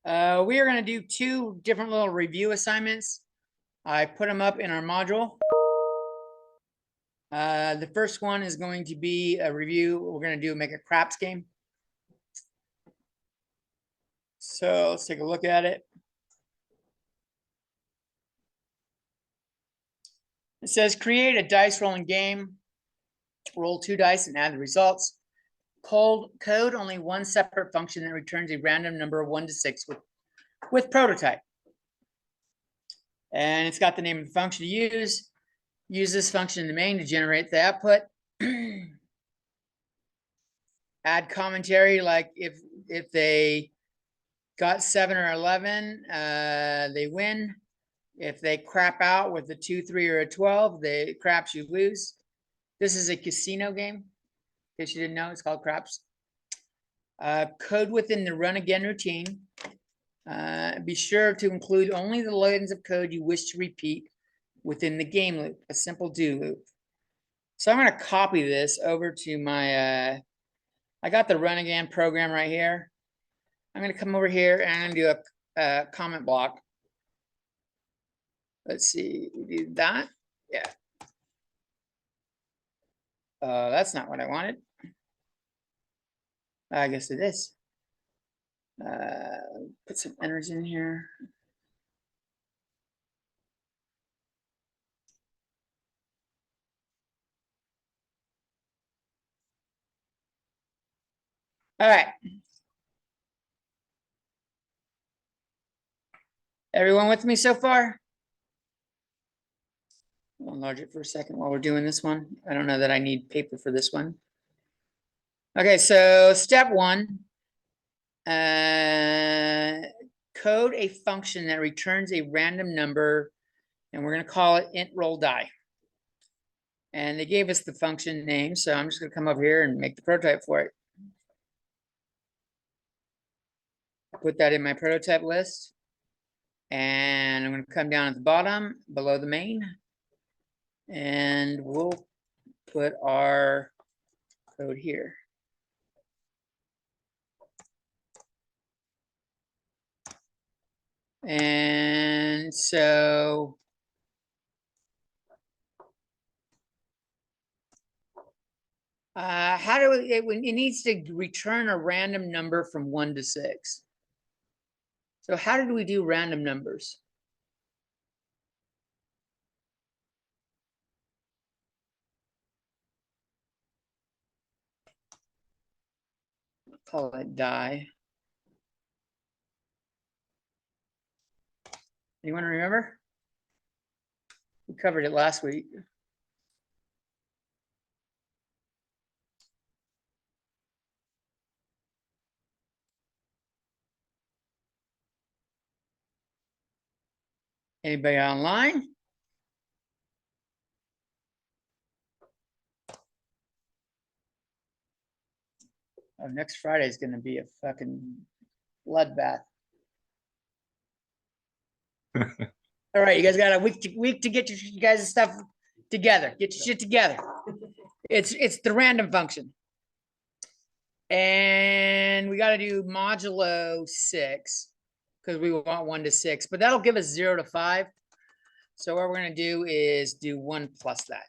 We are going to do two different little review assignments. I put them up in our module. The first one is going to be a review. We're going to make a craps game. So let's take a look at it. It says create a dice rolling game. Roll 2 dice and add the results. Code only one separate function that returns a random number of 1 to 6 with prototype. And it's got the name of the function to use. Use this function in the main to generate the output. Add commentary, like if they got 7 or 11, they win. If they crap out with a 2, 3, or a 12, they craps, you lose. This is a casino game. In case you didn't know, it's called craps. Code within the run again routine. Be sure to include only the lines of code you wish to repeat within the game loop, a simple do loop. So I'm going to copy this over to my, I got the run again program right here. I'm going to come over here and do a comment block. Let's see, we do that. Yeah. That's not what I wanted. I guess it is. Put some enters in here. All right. Everyone with me so far? I'll enlarge it for a second while we're doing this one. I don't know that I need paper for this one. Okay, so step 1. Code a function that returns a random number, and we're going to call it int roll die. And they gave us the function name, so I'm just going to come over here and make the prototype for it. Put that in my prototype list. And I'm going to come down at the bottom below the main. And we'll put our code here. And so how do it needs to return a random number from 1 to 6. So how did we do random numbers? Call it die. Anyone remember? We covered it last week. Anybody online? Oh, next Friday is going to be a fucking bloodbath. All right, you guys got a week to get your guys' stuff together. Get your shit together. It's the random function. And we got to do modulo 6 because we want 1 to 6, but that'll give us 0 to 5. So what we're going to do is do 1 plus that.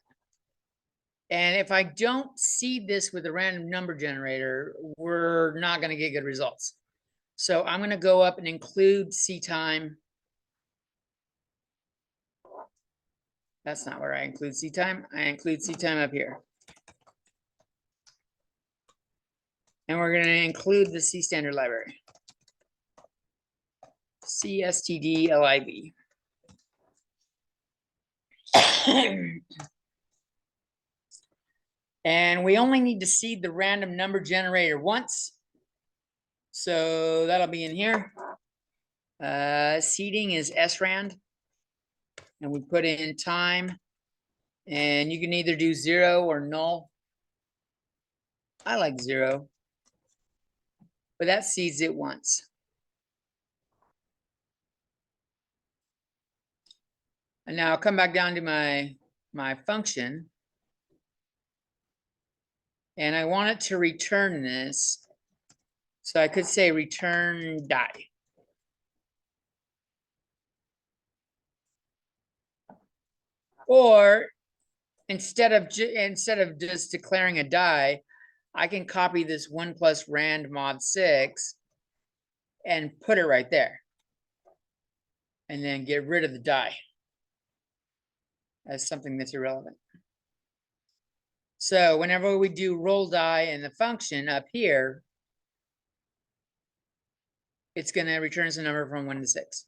And if I don't seed this with a random number generator, we're not going to get good results. So I'm going to go up and include C time. That's not where I include C time. I include C time up here. And we're going to include the C standard library. CSTD-LIB. And we only need to seed the random number generator once. So that'll be in here. Seeding is srand. And we put in time. And you can either do 0 or null. I like 0. But that seeds it once. And now I'll come back down to my function. And I want it to return this. So I could say return die. Or instead of just declaring a die, I can copy this 1 plus rand mod 6 and put it right there. And then get rid of the die as something that's irrelevant. So whenever we do roll die in the function up here, it's going to return us a number from 1 to 6.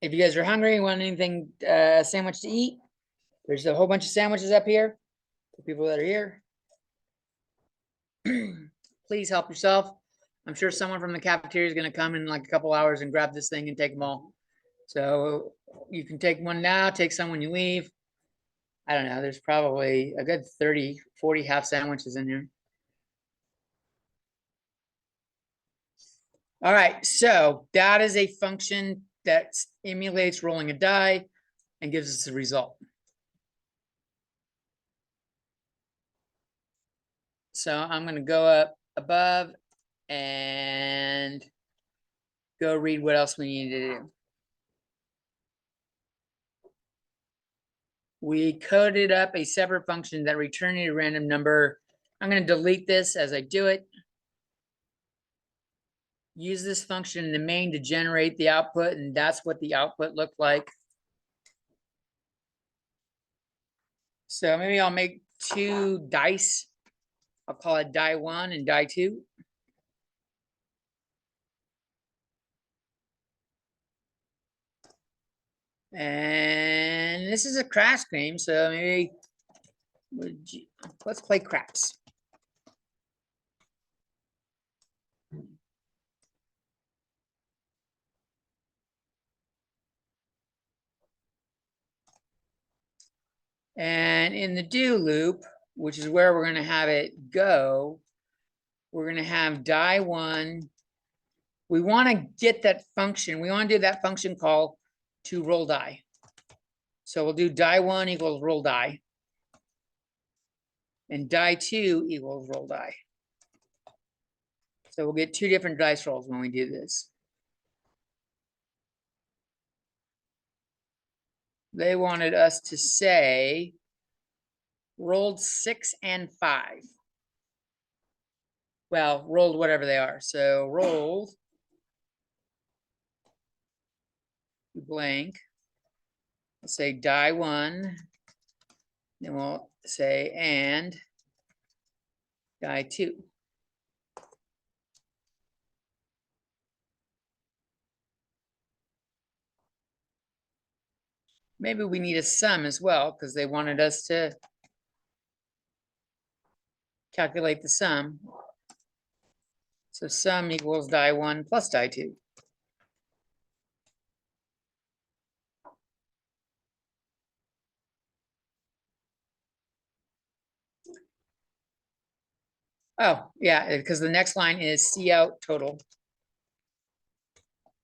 If you guys are hungry, want anything, sandwich to eat, there's a whole bunch of sandwiches up here for people that are here. Please help yourself. I'm sure someone from the cafeteria is going to come in like a couple hours and grab this thing and take them all. So you can take one now, take some when you leave. I don't know. There's probably a good 30, 40 half sandwiches in here. All right. So that is a function that emulates rolling a die and gives us a result. So I'm going to go up above and go read what else we need to do. We coded up a separate function that returned a random number. I'm going to delete this as I do it. Use this function in the main to generate the output, and that's what the output looked like. So maybe I'll make 2 dice. I'll call it die 1 and die 2. And this is a crash game, so maybe let's play craps. And in the do loop, which is where we're going to have it go, we're going to have die 1. We want to get that function. We want to do that function call to roll die. So we'll do die 1 equals roll die. And die 2 equals roll die. So we'll get 2 different dice rolls when we do this. They wanted us to say rolled 6 and 5. Well, rolled whatever they are. So rolled blank. Let's say die 1. Then we'll say and die 2. Maybe we need a sum as well because they wanted us to calculate the sum. So sum equals die 1 plus die 2. Oh, yeah, because the next line is C out total.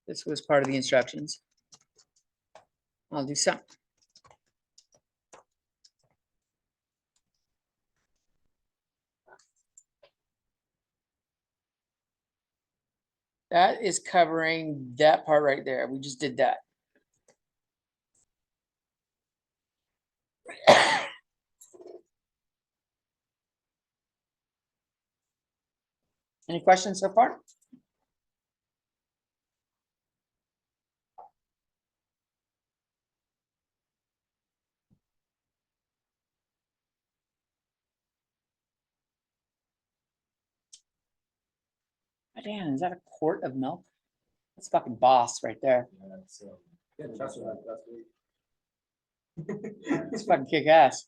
This was part of the instructions. I'll do sum. That is covering that part right there. We just did that. Any questions so far? Oh, damn, is that a quart of milk? That's fucking boss right there. It's fucking kick ass.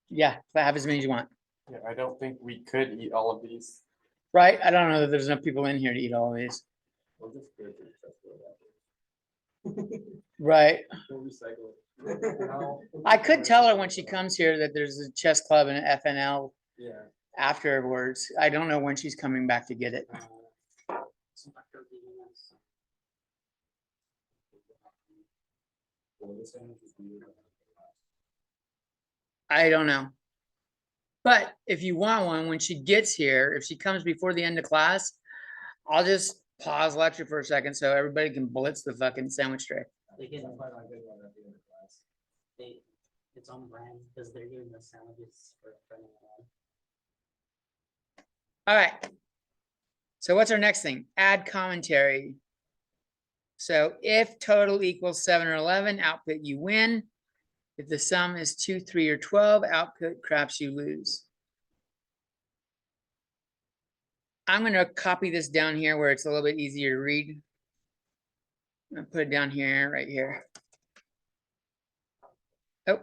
Yeah, have as many as you want. Yeah, I don't think we could eat all of these. Right? I don't know that there's enough people in here to eat all of these. Right. I could tell her when she comes here that there's a chess club and an FNL afterwards. I don't know when she's coming back to get it. I don't know. But if you want one, when she gets here, if she comes before the end of class, I'll just pause lecture for a second so everybody can blitz the fucking sandwich tray. They get they, it's on brand because they're doing the sandwiches for front All right. So what's our next thing? Add commentary. So if total equals 7 or 11, output you win. If the sum is 2, 3, or 12, output craps you lose. I'm going to copy this down here where it's a little bit easier to read. I'm going to put it down here, right here. Oh,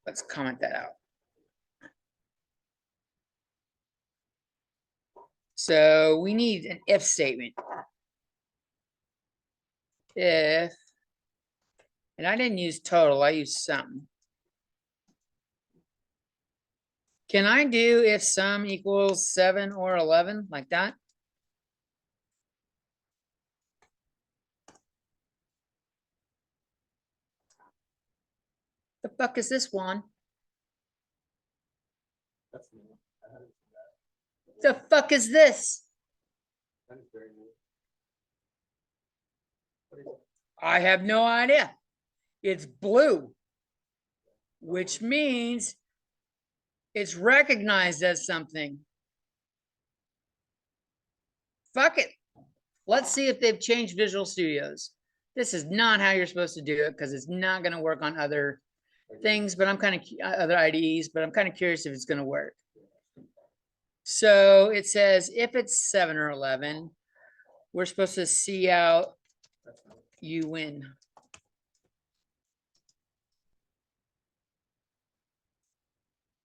let's comment that out. So we need an if statement. If, and I didn't use total, I used sum. Can I do if sum equals 7 or 11 like that? The fuck is this one? That's new. I haven't seen The fuck is this? that. That is very new. What is it? I have no idea. It's blue, which means it's recognized as something. Fuck it. Let's see if they've changed Visual Studios. This is not how you're supposed to do it because it's not going to work on other things, but I'm kind of other IDEs, but I'm kind of curious if it's going to work. So it says if it's 7 or 11, we're supposed to see out you win.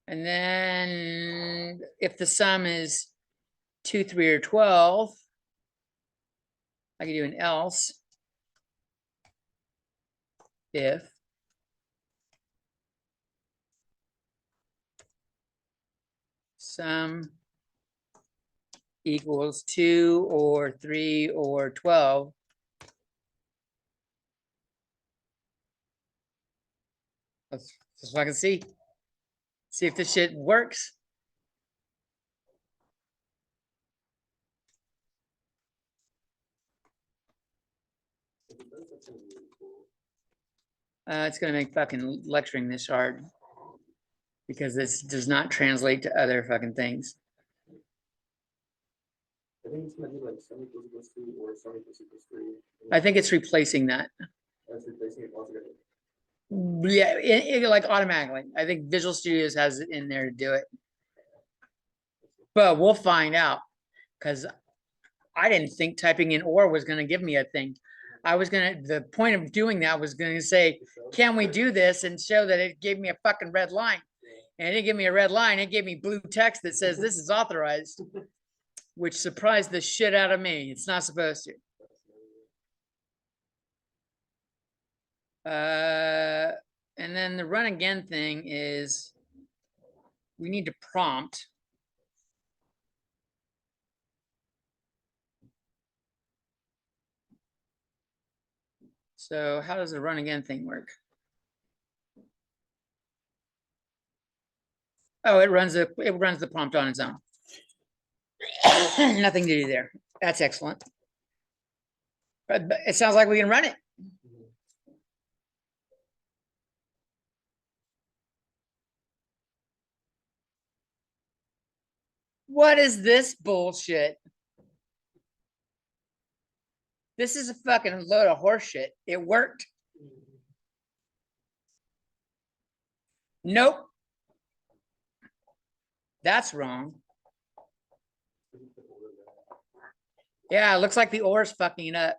And then if the sum is 2, 3, or 12, I can do an else if sum equals 2 or 3 or 12. Let's just fucking see. See if this shit works. It's gonna make fucking lecturing this hard because this does not translate to other fucking things. I think it's gonna be like 7 equals 3 or 7 equals 3. I think it's replacing that. That's replacing it altogether. Yeah, like automatically. I think Visual Studios has it in there to do it. But we'll find out because I didn't think typing in or was going to give me a thing. The point of doing that was going to say, can we do this and show that it gave me a fucking red line? And it didn't give me a red line. It gave me blue text that says this is authorized, which surprised the shit out of me. It's not supposed to. And then the run again thing is we need to prompt. So how does the run again thing work? Oh, it runs the prompt on its own. Nothing to do there. That's excellent. But it sounds like we can run it. What is this bullshit? This is a fucking load of horse shit. It worked. Nope. That's wrong. Yeah, it looks like the or is fucking it up.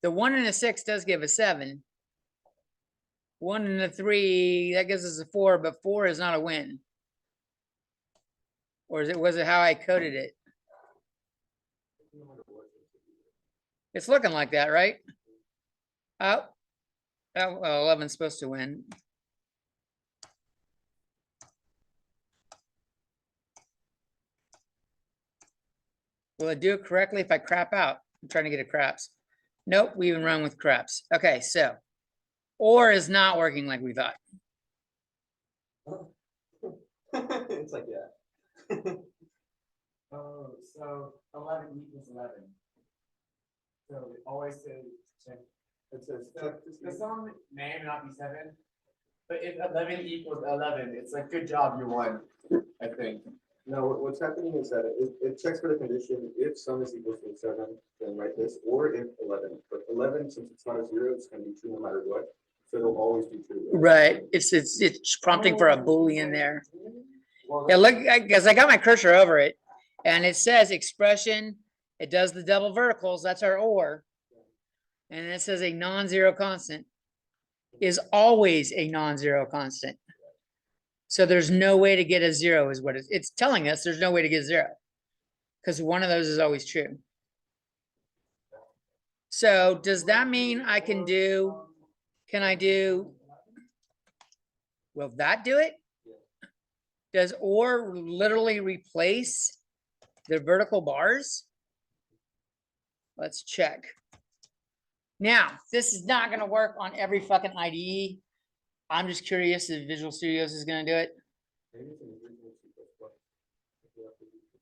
The 1 and a 6 does give a 7. 1 and a 3, that gives us a 4, but 4 is not a win. Or was it how I coded it? It's looking like that, right? Oh, well, 11's supposed to win. Will it do it correctly if I crap out? I'm trying to get a craps. Nope, we even run with craps. Okay, so or is not working like we thought. It's like, yeah. Oh, so 11 equals 11. So it always says check. It says, So check to the see. song may or may not be 7, but if 11 equals 11, it's like good job, you won. I think. No, what's happening is that it checks for the condition, if sum is equal to 7, then write this, or if 11, but 11, since it's not a 0, it's gonna be true no matter what, so it'll always be true. Right. It's prompting for a Boolean there. Well, Yeah, look, because I got my cursor over it, and it says expression. It does the double verticals. That's our or, and it says a non-zero constant is always a non-zero constant. So there's no way to get a 0 is what it's telling us. There's no way to get 0 because one of those is always true. So does that mean I can do, can I do, will that do it? Does or literally replace the vertical bars? Let's check. Now, this is not going to work on every fucking IDE. I'm just curious if Visual Studios is going to do it. maybe it's in the original C++. If you have to do it,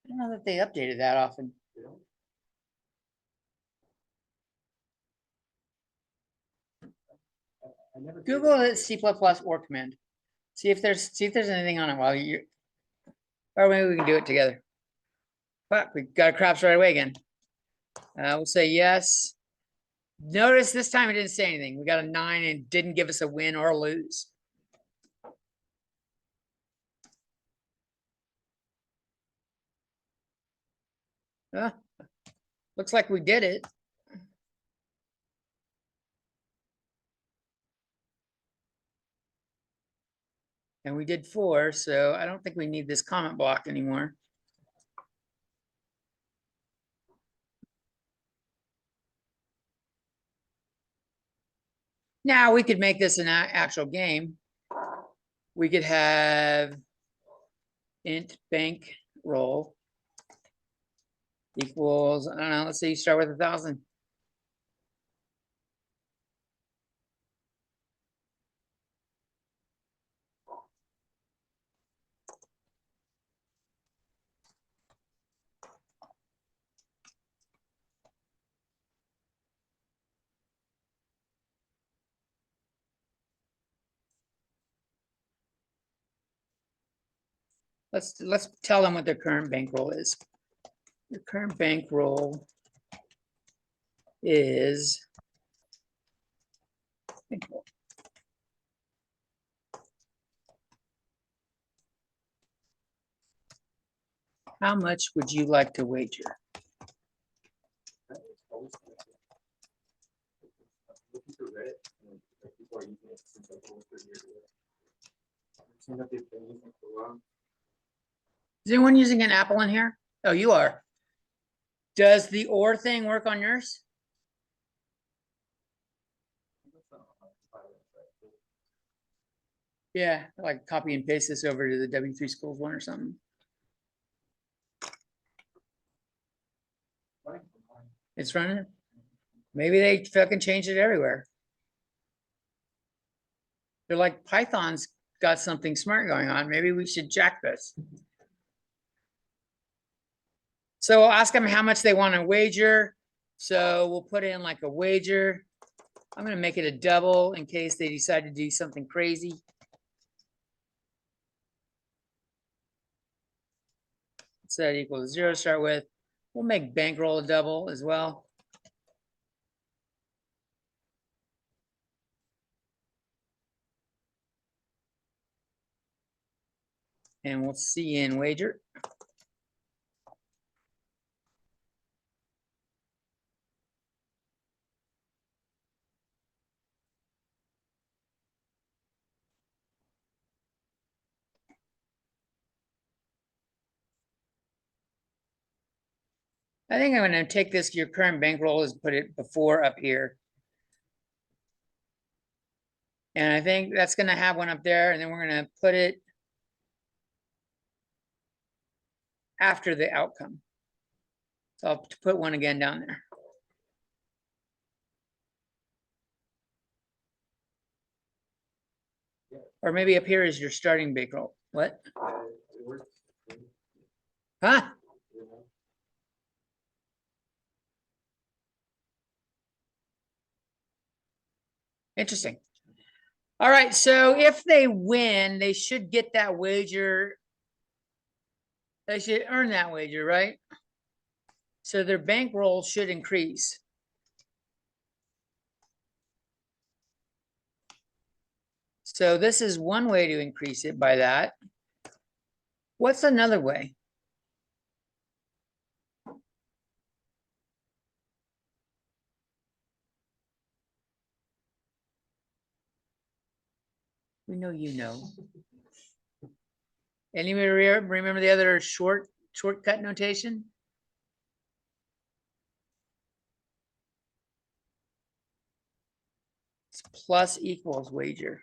I don't know that they updated that often. you know? I never Google it C++ or command. See if there's anything on it while you, or maybe we can do it together. Fuck, we got craps right away again. We'll say yes. Notice this time it didn't say anything. We got a 9 and didn't give us a win or a lose. Looks like we did it. And we did 4, so I don't think we need this comment block anymore. Now we could make this an actual game. We could have int bank roll equals, I don't know, let's say you start with 1,000. Let's tell them what their current bankroll is. Your current bankroll is bankroll. How much would you like to wager? I think it's always connected. Looking through Reddit, and like, people are using it since like over 30 years ago. I've seen that they've been using it for a while. Is anyone using an Apple in here? Oh, you are. Does the or thing work on yours? Yeah, like copy and paste this over to the W3 Schools one or something. It's running. Maybe they fucking changed it everywhere. They're like, Python's got something smart going on. Maybe we should jack this. So we'll ask them how much they want to wager. So we'll put in like a wager. I'm going to make it a double in case they decide to do something crazy. So that equals 0 to start with. We'll make bankroll a double as well. And we'll see in wager. I think I'm going to take this, your current bankroll is put it before up here. And I think that's going to have one up there. And then we're going to put it after the outcome. So I'll put 1 again down there. Or maybe up here is your starting bankroll. What? It works. Huh? You know? Interesting. All right, so if they win, they should get that wager. They should earn that wager, right? So their bankroll should increase. So this is one way to increase it by that. What's another way? We know you know. Anybody remember the other shortcut notation? It's plus equals wager.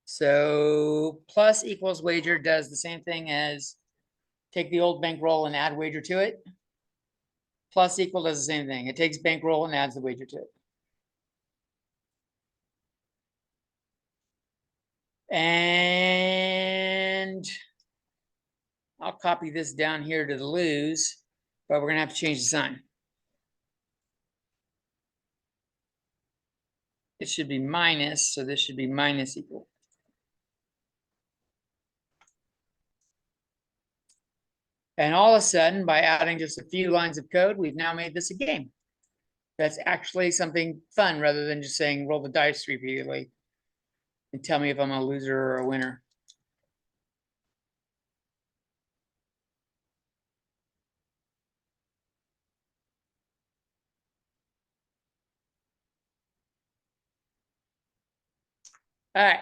So plus equals wager does the same thing as take the old bankroll and add wager to it. Plus equal does the same thing. It takes bankroll and adds the wager to it. And I'll copy this down here to the lose, but we're gonna have to change the sign. It should be minus, so this should be minus equal. And all of a sudden, by adding just a few lines of code, we've now made this a game. That's actually something fun rather than just saying roll the dice repeatedly and tell me if I'm a loser or a winner. All right.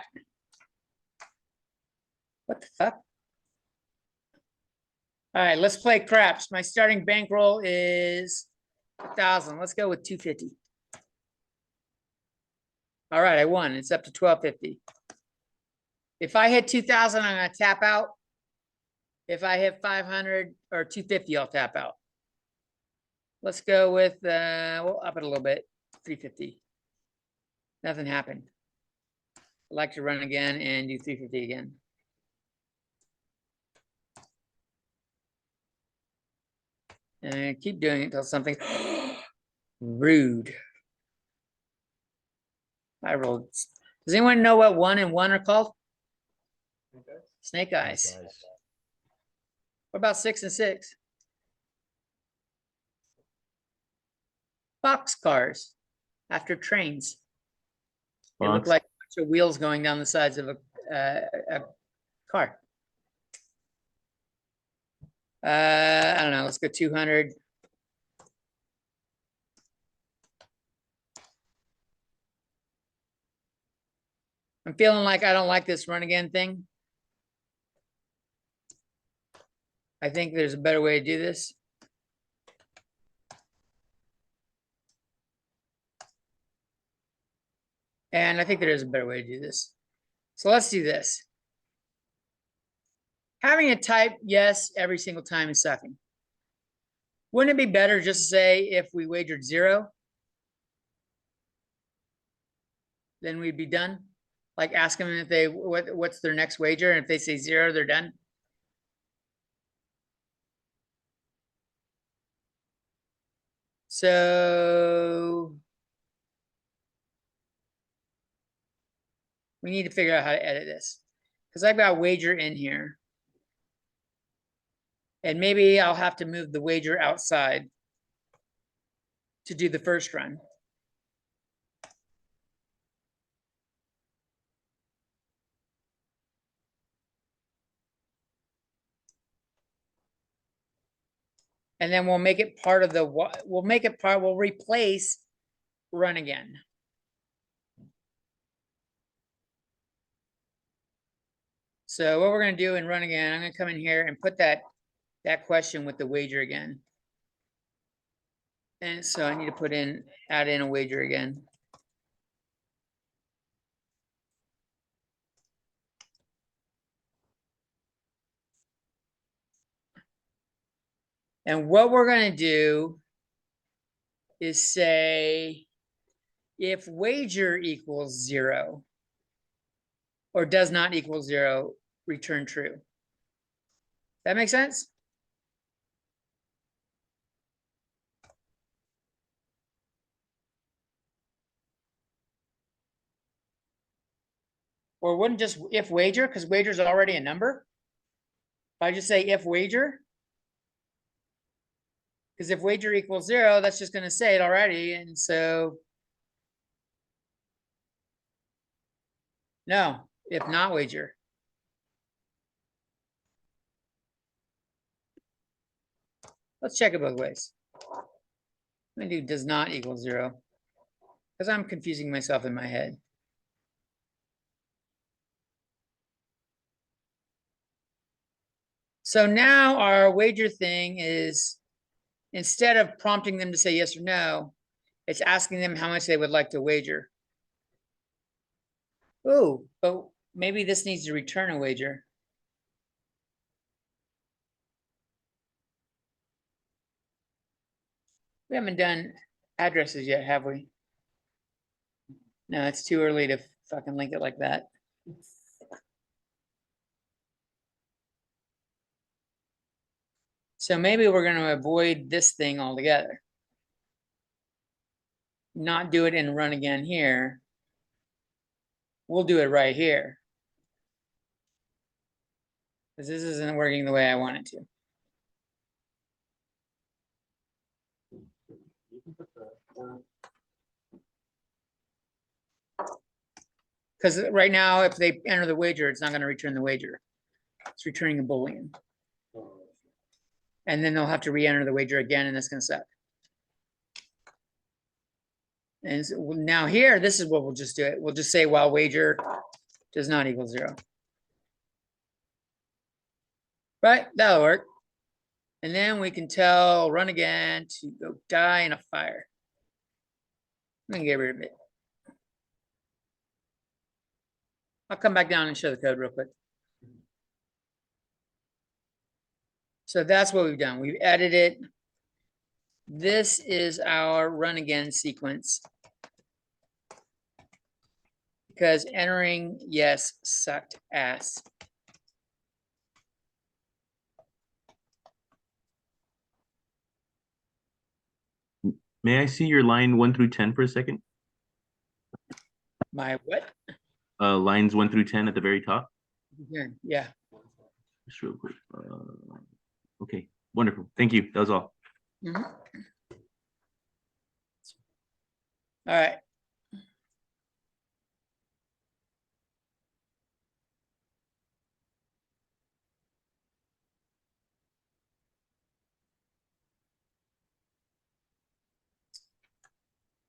What the fuck? All right, let's play craps. My starting bankroll is 1,000. Let's go with 250. All right, I won. It's up to 1,250. If I hit 2,000, I'm gonna tap out. If I hit 500 or 250, I'll tap out. Let's go with, we'll up it a little bit, 350. Nothing happened. I'd like to run again and do 350 again. And keep doing it until something rude. I rolled. Does anyone know what 1 and 1 are called? Okay. Snake eyes. What about 6 and 6? Box cars after trains. They look Box. like a bunch of wheels going down the sides of a car. I don't know. Let's go 200. I'm feeling like I don't like this run again thing. I think there's a better way to do this. And I think there is a better way to do this. So let's do this. Having a type yes every single time is sucking. Wouldn't it be better just to say if we wagered 0, then we'd be done? Like ask them if they what's their next wager, and if they say 0, they're done. So we need to figure out how to edit this, because I've got wager in here. And maybe I'll have to move the wager outside to do the first run. And then we'll make it part of the, we'll replace run again. So what we're gonna do in run again, I'm gonna come in here and put that question with the wager again. And so I need to add in a wager again. And what we're gonna do is say, if wager equals 0 or does not equal 0, return true. That makes sense? Or wouldn't just if wager, because wager is already a number. If I just say if wager, because if wager equals 0, that's just going to say it already. And so, no, if not wager. Let's check it both ways. I'm going to do does not equal 0, because I'm confusing myself in my head. So now our wager thing is, instead of prompting them to say yes or no, it's asking them how much they would like to wager. Ooh, but maybe this needs to return a wager. We haven't done addresses yet, have we? No, it's too early to fucking link it like that. So maybe we're going to avoid this thing altogether. Not do it and run again here. We'll do it right here. Because this isn't working the way I want it to. Because right now, if they enter the wager, it's not going to return the wager. It's returning a Boolean. And then they'll have to re-enter the wager again, and that's going to suck. And so now here, this is what we'll just do it. We'll just say while wager does not equal 0. Right, that'll work. And then we can tell run again to go die in a fire. I'm gonna get rid of it. I'll come back down and show the code real quick. So that's what we've done. We've edited. This is our run again sequence. Because entering yes sucked ass. May I see your line 1 through 10 for a second? My what? Lines 1 through 10 at the very top. Yeah. Just real quick. Okay, wonderful. Thank you. That was all. Mm-hmm. All right.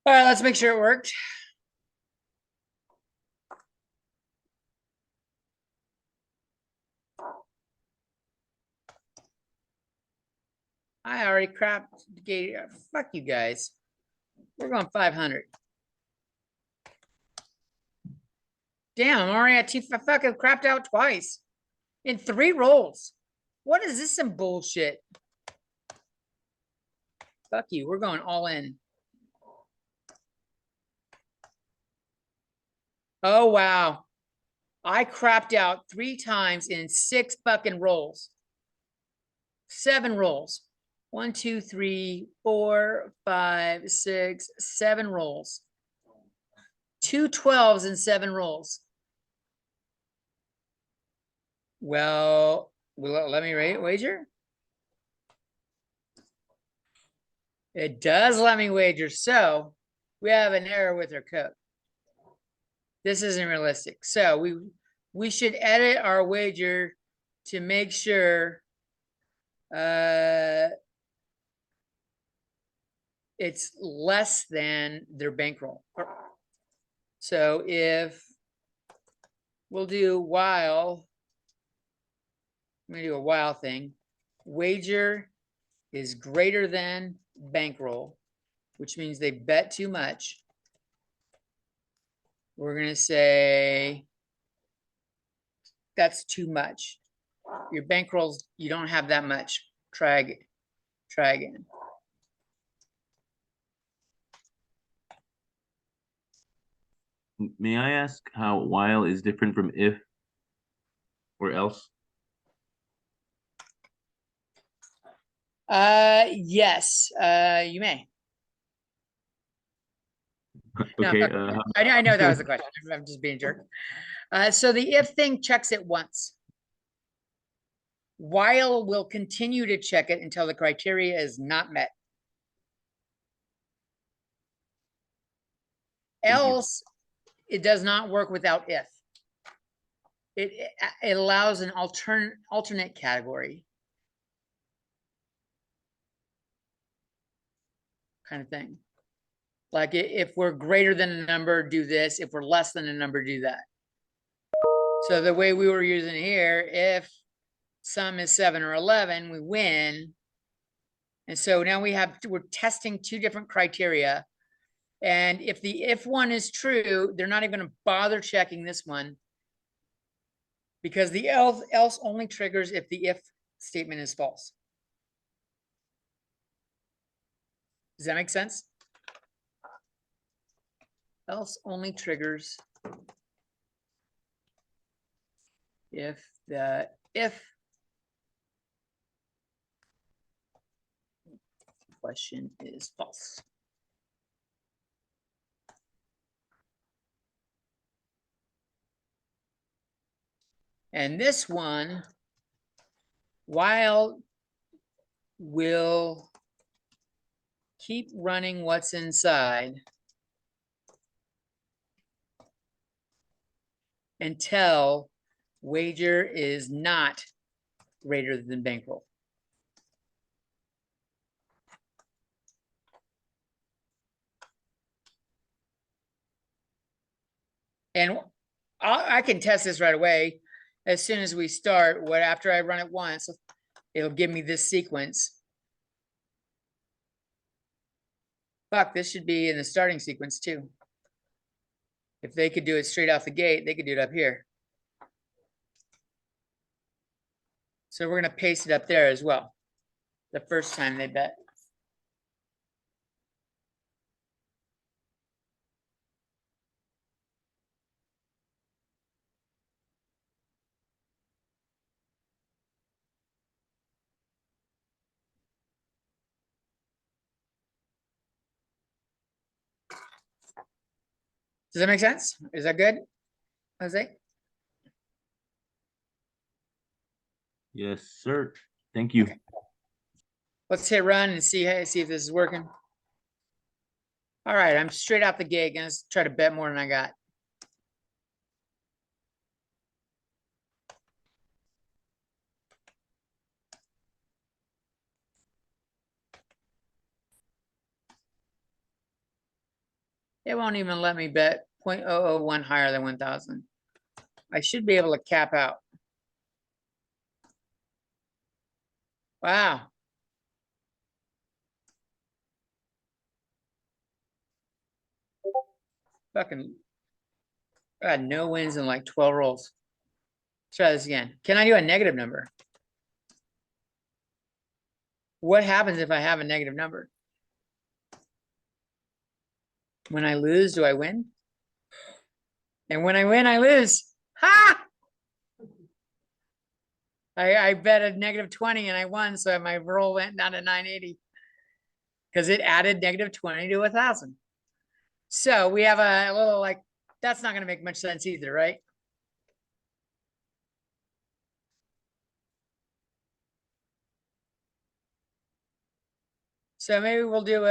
All right, let's make sure it worked. I already crapped the gate. Fuck you guys. We're going 500. Damn, I'm already at I fucking crapped out twice in 3 rolls. What is this some bullshit? Fuck you. We're going all in. Oh, wow. I crapped out 3 times in 6 fucking rolls. 7 rolls. 1, 2, 3, 4, 5, 6, 7 rolls. 2 12s and 7 rolls. Well, let me wager. It does let me wager. So we have an error with our code. This isn't realistic. So we should edit our wager to make sure it's less than their bankroll. So if we'll do while, I'm gonna do a while thing. Wager is greater than bankroll, which means they bet too much. We're gonna say that's too much. Your bankrolls, you don't have that much. Try again. may I ask how while is different from if or else? Yes, you may. No, Okay, I know that was the question. I'm just being a jerk. So the if thing checks it once. While will continue to check it until the criteria is not met. Thank you. Else, it does not work without if. It allows an alternate category kind of thing. Like if we're greater than a number, do this. If we're less than a number, do that. So the way we were using here, if sum is 7 or 11, we win. And so now we're testing two different criteria. And if the if one is true, they're not even going to bother checking this one, because the else only triggers if the if statement is false. Does that make sense? Else only triggers if the if question is false. And this one, while will keep running what's inside until wager is not greater than bankroll. And I can test this right away. As soon as we start, after I run it once, it'll give me this sequence. Fuck, this should be in the starting sequence too. If they could do it straight off the gate, they could do it up here. So we're gonna paste it up there as well. The first time they bet. Does that make sense? Is that good, Jose? Yes, sir. Thank you. Okay. Let's hit run and see if this is working. All right, I'm straight out the gate. Gonna try to bet more than I got. It won't even let me bet 0.001 higher than 1,000. I should be able to cap out. Wow. Fucking, I had no wins in like 12 rolls. Let's try this again. Can I do a negative number? What happens if I have a negative number? When I lose, do I win? And when I win, I lose. Ha! I bet a negative 20 and I won, so my roll went down to 980. Because it added negative 20 to 1,000. So we have a little like, that's not going to make much sense either, right? So maybe we'll do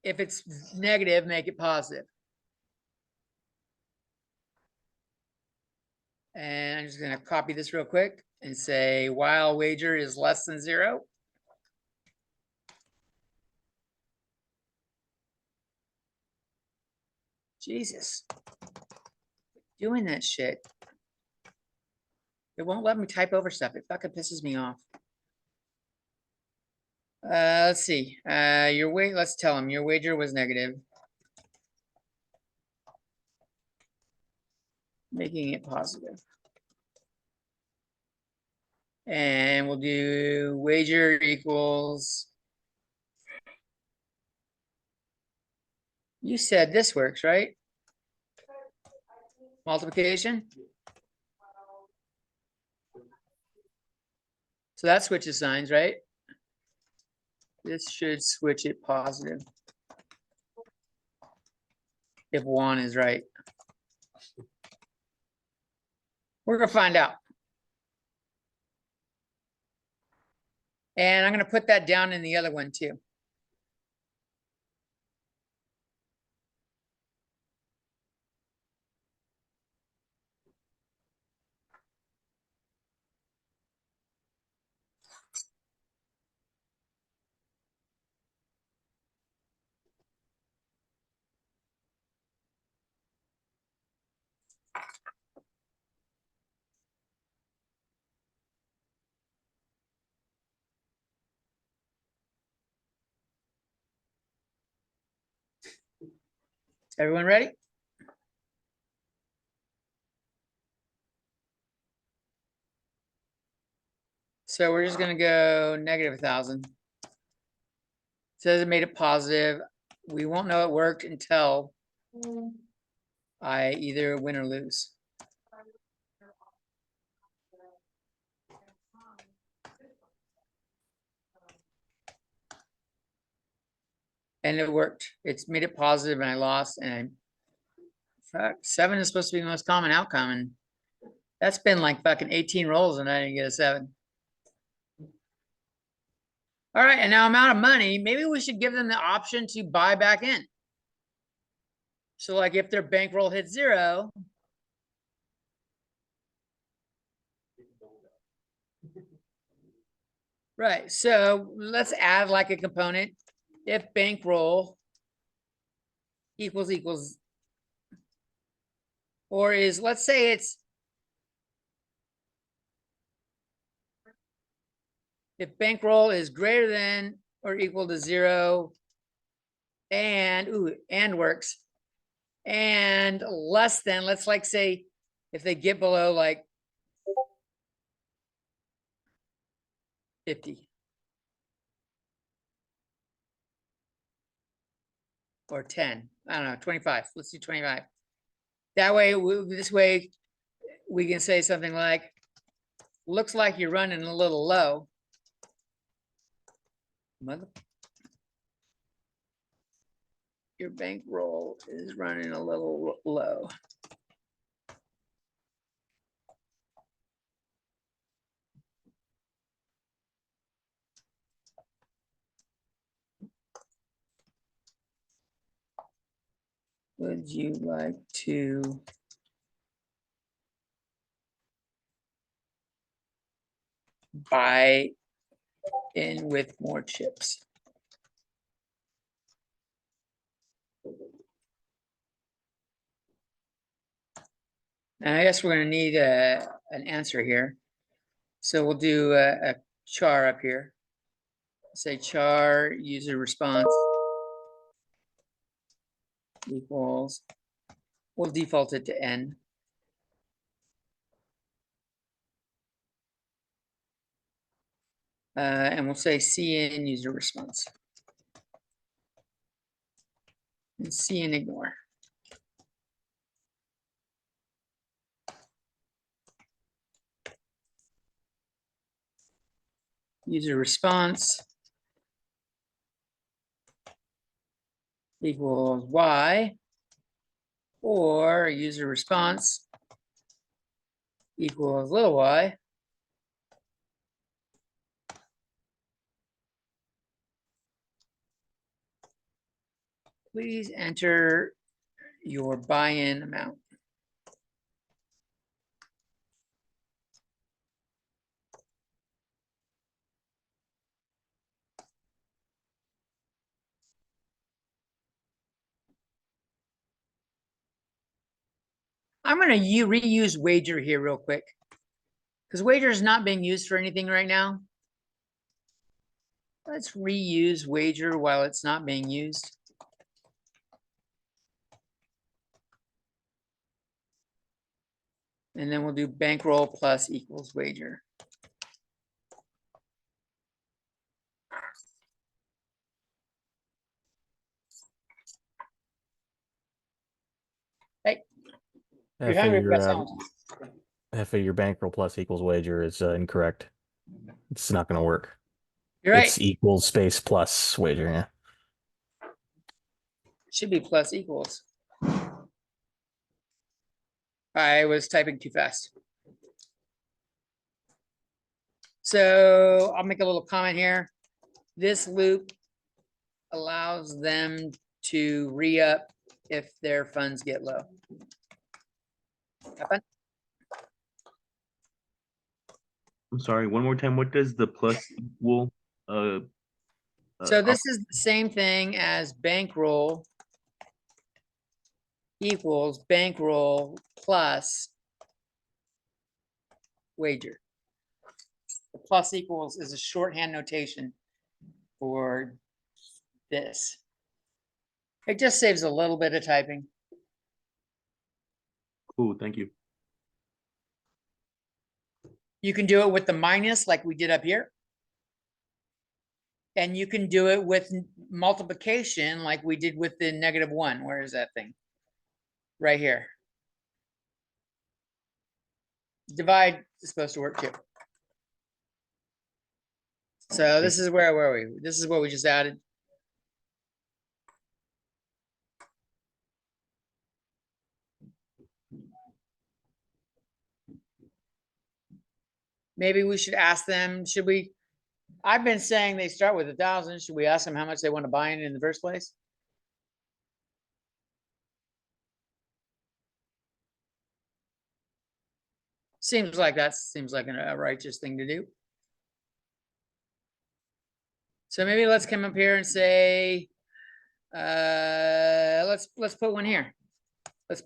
if it's negative, make it positive. And I'm just going to copy this real quick and say while wager is less than 0. Jesus. Doing that shit. It won't let me type over stuff. It fucking pisses me off. Let's see. Let's tell them your wager was negative. Making it positive. And we'll do wager equals You said this works, right? Multiplication? So that switches signs, right? This should switch it positive. If one is right. We're gonna find out. And I'm gonna put that down in the other one too. Everyone ready? So we're just gonna go -1,000. Says it made it positive. We won't know it worked until I either win or lose. And it worked. It's made it positive and I lost and fuck, 7 is supposed to be the most common outcome and that's been like fucking 18 rolls and I didn't get a 7. All right, and now I'm out of money. Maybe we should give them the option to buy back in. So like if their bankroll hits 0, right, so let's add like a component. If bankroll equals, or is, let's say it's, if bankroll is greater than or equal to 0 and works, and less than, let's like say, if they get below like 50. Or 10, I don't know, 25, let's do 25. That way, this way, we can say something like, looks like you're running a little low. Your bankroll is running a little low. Would you like to buy in with more chips? And I guess we're gonna need an answer here. So we'll do a char up here. Say char user response equals, we'll default it to n. And we'll say cin user response. And see and ignore. User response equals y, or user response equals little y. Please enter your buy-in amount. I'm going to reuse wager here real quick because wager is not being used for anything right now. Let's reuse wager while it's not being used. And then we'll do bankroll plus equals wager. You're F of hungry, we got your sandwiches. F of your bankroll plus equals wager is incorrect. It's not going to work. You're right. It's equals space plus wager. Yeah. Should be plus equals. I was typing too fast. So I'll make a little comment here. This loop allows them to re-up if their funds get low. Have fun. I'm sorry, one more time. What does the plus equal? So this is the same thing as bankroll equals bankroll plus wager. The plus equals is a shorthand notation for this. It just saves a little bit of typing. Cool, thank you. You can do it with the minus like we did up here. And you can do it with multiplication like we did with the -1. Where is that thing? Right here. Divide is supposed to work too. So this is where were we? This is what we just added. Maybe we should ask them, should we? I've been saying they start with 1,000. Should we ask them how much they want to buy in the first place? Seems like a righteous thing to do. So maybe let's come up here and say, let's put one here. Let's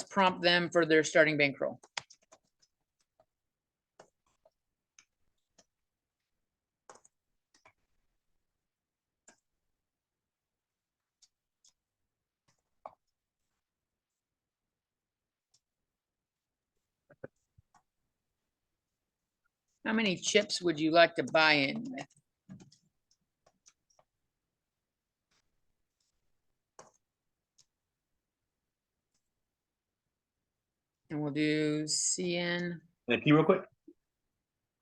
prompt them for their starting bankroll. How many chips would you like to buy in with? And we'll do CN. Can you real quick?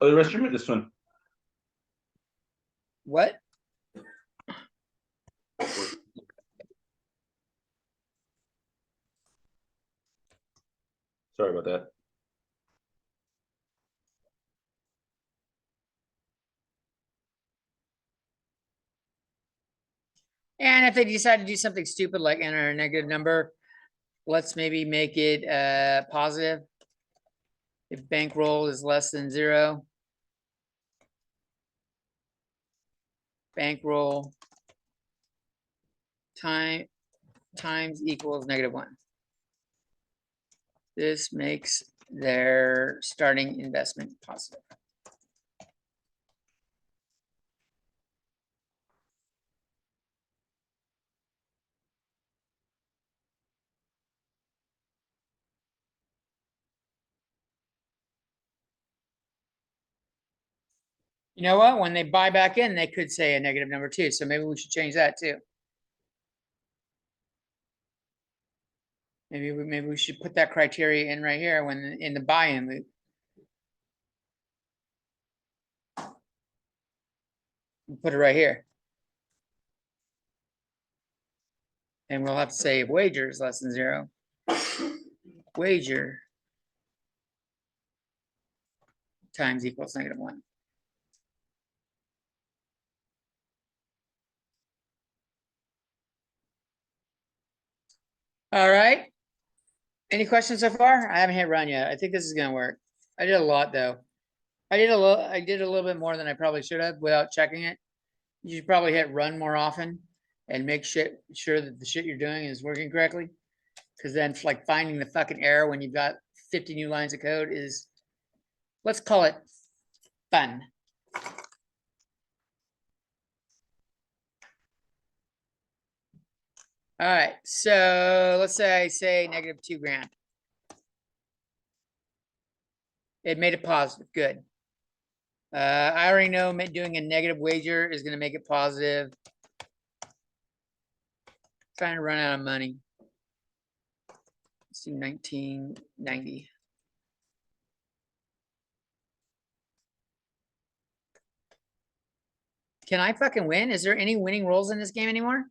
Oh, the restroom or this one? What? Sorry about that. And if they decide to do something stupid like enter a negative number, let's maybe make it positive. If bankroll is less than 0, bankroll times equals -1. This makes their starting investment positive. You know what? When they buy back in, they could say a negative number too. So maybe we should change that too. Maybe we should put that criteria in right here when in the buy-in loop. Put it right here. And we'll have to say if wager is less than 0, wager times equals -1. All right. Any questions so far? I haven't hit run yet. I think this is gonna work. I did a lot though. I did a little bit more than I probably should have without checking it. You should probably hit run more often and make sure that the shit you're doing is working correctly. Cause then it's like finding the fucking error when you've got 50 new lines of code is, let's call it fun. All right, so let's say I say -2 grand. It made it positive, good. I already know doing a negative wager is gonna make it positive. Trying to run out of money. Let's do 1990. Can I fucking win? Is there any winning rolls in this game anymore?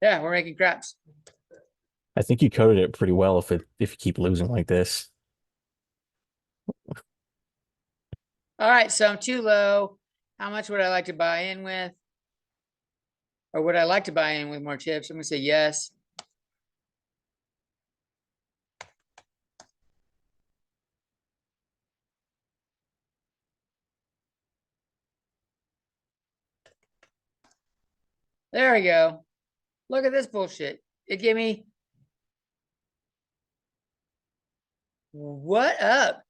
Yeah, we're making craps. I think you coded it pretty well if you keep losing like this. All right, so I'm too low. How much would I like to buy in with? Or would I like to buy in with more chips? I'm gonna say yes. There we go. Look at this bullshit. It gave me. What up?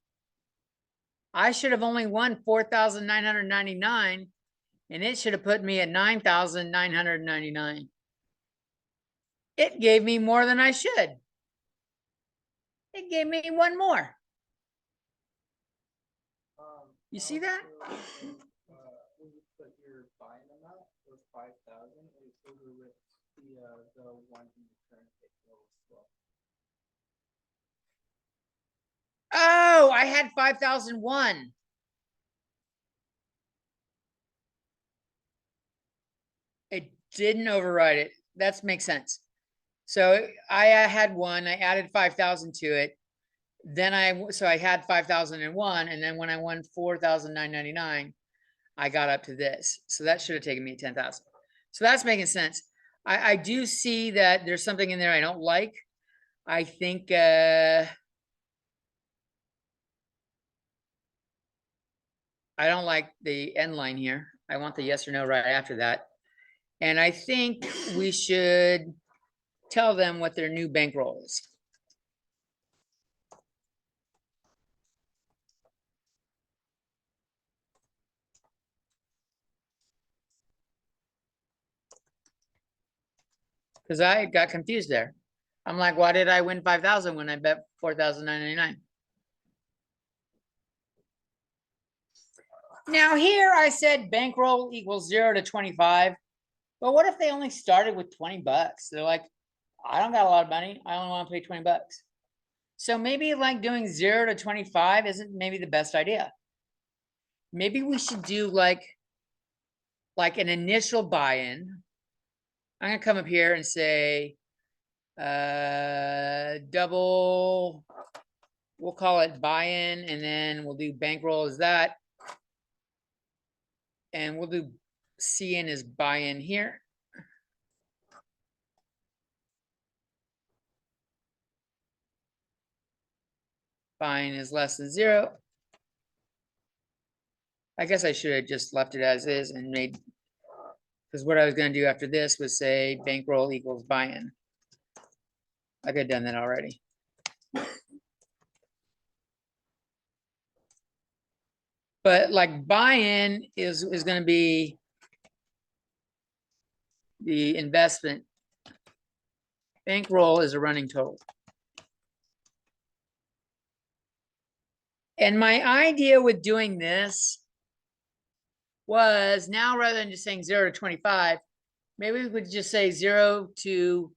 I should have only won 4,999 and it should have put me at 9,999. It gave me more than I should. It gave me one more. You see that? When you put your buying amount, it was 5,000, it overripped the one in the current pick as well. Oh, I had 5,001. It didn't override it. That makes sense. So I had one, I added 5,000 to it. Then I had 5,001. And then when I won 4,999, I got up to this. So that should have taken me 10,000. So that's making sense. I do see that there's something in there I don't like. I think, I don't like the end line here. I want the yes or no right after that. And I think we should tell them what their new bankroll is. Because I got confused there. I'm like, why did I win 5,000 when I bet 4,999? Now here I said bankroll equals 0 to 25. But what if they only started with 20 bucks? They're like, I don't got a lot of money. I only want to pay 20 bucks. So maybe like doing 0 to 25 isn't maybe the best idea. Maybe we should do like an initial buy-in. I'm gonna come up here and say double, we'll call it buy-in, and then we'll do bankroll as that. And we'll do CN as buy-in here. Buy-in is less than 0. I guess I should have just left it as is and made, because what I was going to do after this was say bankroll equals buy-in. I could have done that already. But like buy-in is going to be the investment. Bankroll is a running total. And my idea with doing this was now rather than just saying 0 to 25, maybe we would just say 0 to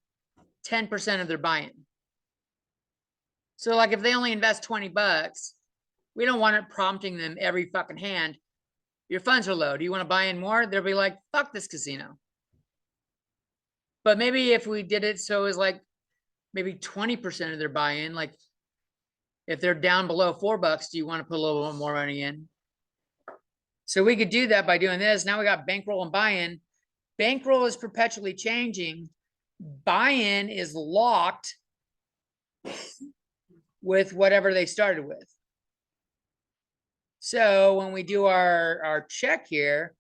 10% of their buy-in. So like if they only invest 20 bucks, we don't want it prompting them every fucking hand. Your funds are low. Do you want to buy in more? They'll be like, fuck this casino. But maybe if we did it so it was like maybe 20% of their buy-in, like if they're down below 4 bucks, do you want to put a little bit more money in? So we could do that by doing this. Now we got bankroll and buy-in. Bankroll is perpetually changing. Buy-in is locked with whatever they started with. So when we do our check here,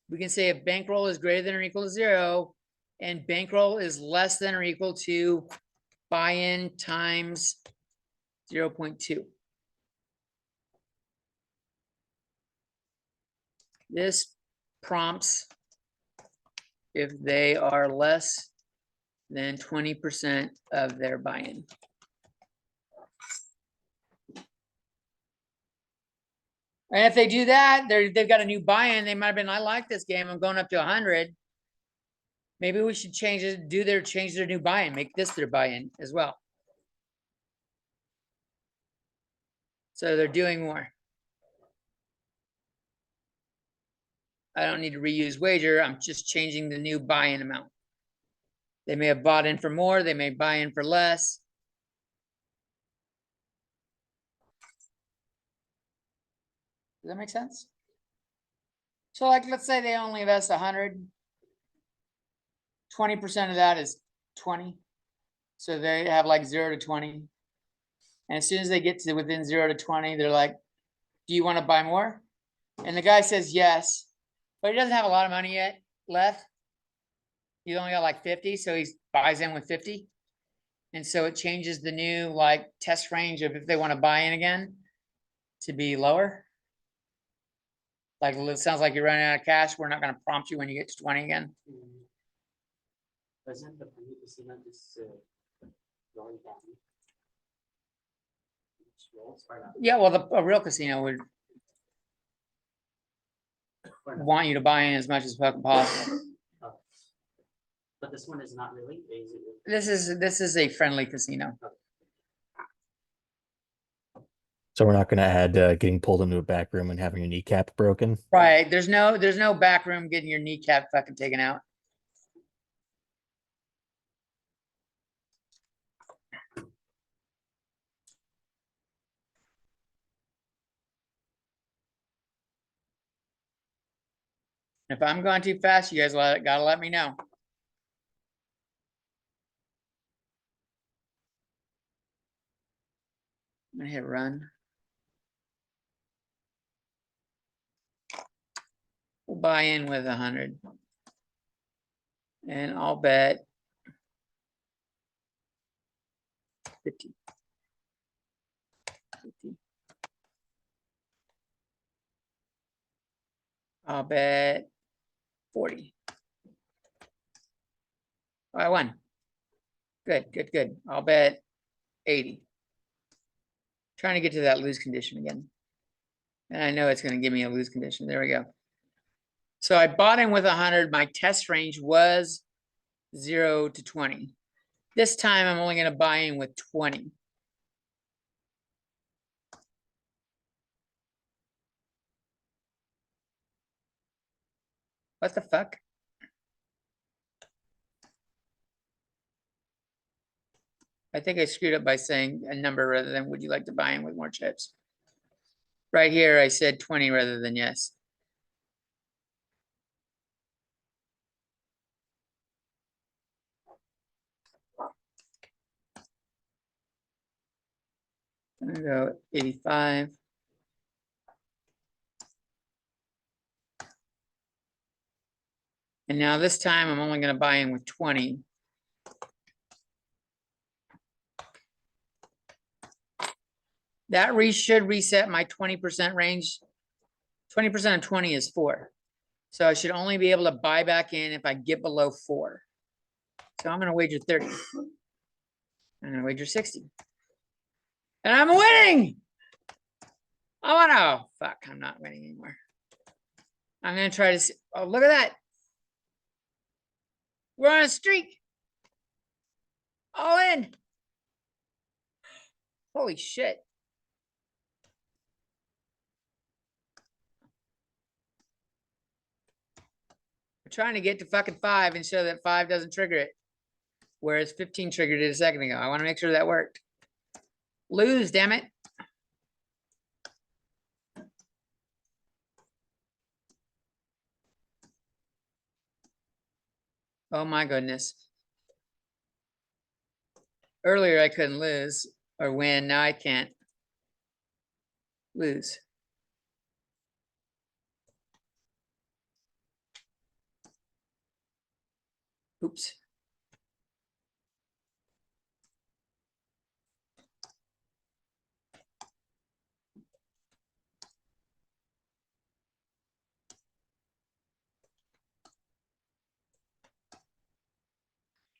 we can say if bankroll is greater than or equal to 0 and bankroll is less than or equal to buy-in times 0.2. This prompts if they are less than 20% of their buy-in. And if they do that, they've got a new buy-in. They might have been, I like this game. I'm going up to 100. Maybe we should change it, change their new buy-in, make this their buy-in as well. So they're doing more. I don't need to reuse wager. I'm just changing the new buy-in amount. They may have bought in for more. They may buy in for less. Does that make sense? So like, let's say they only invest 100. 20% of that is 20. So they have like 0 to 20. And as soon as they get to within 0 to 20, they're like, do you want to buy more? And the guy says yes, but he doesn't have a lot of money yet left. He's only got like 50, so he buys in with 50. And so it changes the new like test range of if they want to buy in again to be lower. Like, it sounds like you're running out of cash. We're not going to prompt you when you get to 20 again. Doesn't the money casino just going down? Which rolls or not? Yeah, well, a real casino would Or not? want you to buy in as much as fucking possible. Oh. But this one is not really, is it? This is a friendly casino. So we're not going to add getting pulled into a back room and having your kneecap broken. Right. There's no back room getting your kneecap fucking taken out. If I'm going too fast, you guys gotta let me know. I'm gonna hit run. We'll buy in with 100. And I'll bet 50. 50. I'll bet 40. Oh, I won. Good. I'll bet 80. Trying to get to that lose condition again. And I know it's going to give me a lose condition. There we go. So I bought in with 100. My test range was 0 to 20. This time I'm only going to buy in with 20. What the fuck? I think I screwed up by saying a number rather than would you like to buy in with more chips? Right here, I said 20 rather than yes. I'm gonna go 85. And now this time I'm only gonna buy in with 20. That should reset my 20% range. 20% of 20 is 4. So I should only be able to buy back in if I get below 4. So I'm gonna wager 30. I'm gonna wager 60. And I'm winning! Oh no, fuck, I'm not winning anymore. I'm gonna try to see. Oh, look at that. We're on a streak. All in. Holy shit. We're trying to get to fucking 5 and show that 5 doesn't trigger it. Whereas 15 triggered it a second ago. I want to make sure that worked. Lose, damn it. Oh my goodness. Earlier I couldn't lose or win. Now I can't lose. Oops.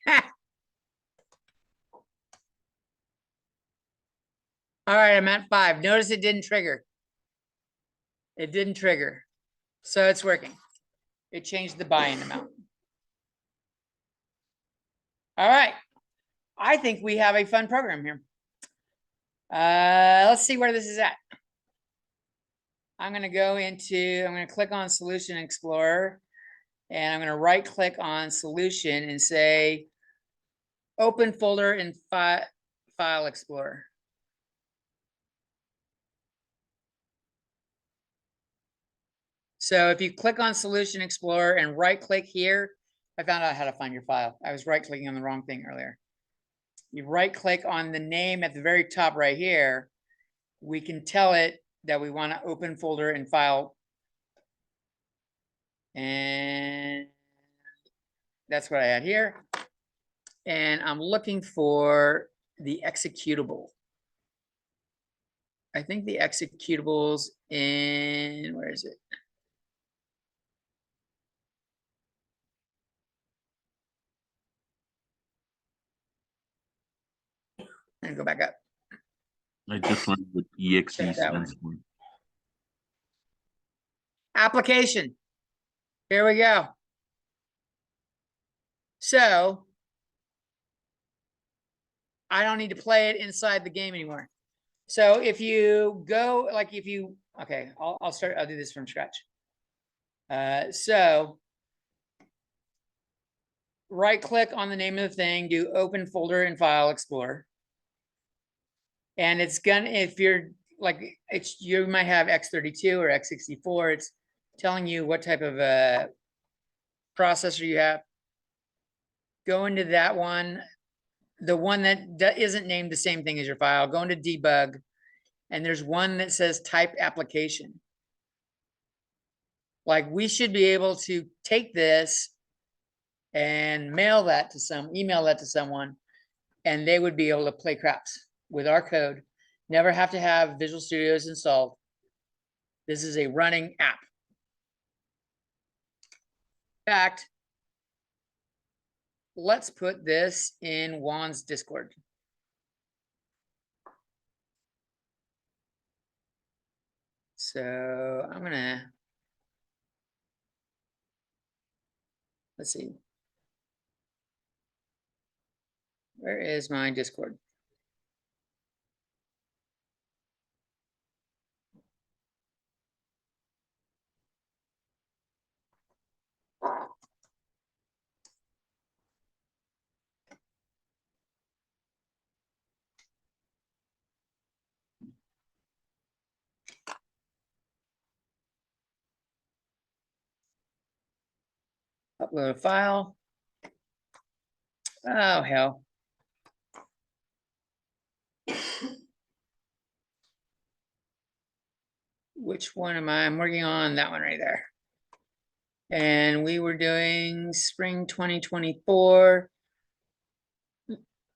Ha! All right, I'm at 5. Notice it didn't trigger. It didn't trigger. So it's working. It changed the buy-in amount. All right. I think we have a fun program here. Let's see where this is at. I'm going to click on Solution Explorer, and I'm going to right click on Solution and say, Open folder in File Explorer. So if you click on Solution Explorer and right click here, I found out how to find your file. I was right clicking on the wrong thing earlier. You right click on the name at the very top right here. We can tell it that we want to open folder and file. And that's what I had here. And I'm looking for the executable. I think the executable's in, where is it? And go back up. I just learned what EXE Check that stands one. for. Application. Here we go. So I don't need to play it inside the game anymore. So if you go, like if you, okay, I'll do this from scratch. So right click on the name of the thing, do open folder in File Explorer. And it's gonna, if you're like, you might have x32 or x64, it's telling you what type of processor you have. Go into that one, the one that isn't named the same thing as your file. Go into debug, and there's one that says type application. Like we should be able to take this and email that to someone, and they would be able to play craps with our code. Never have to have Visual Studios installed. This is a running app. In fact, let's put this in Juan's Discord. So I'm gonna, let's see. Where is my Discord? Upload a file. Oh, hell. Which one am I? I'm working on that one right there. And we were doing spring 2024,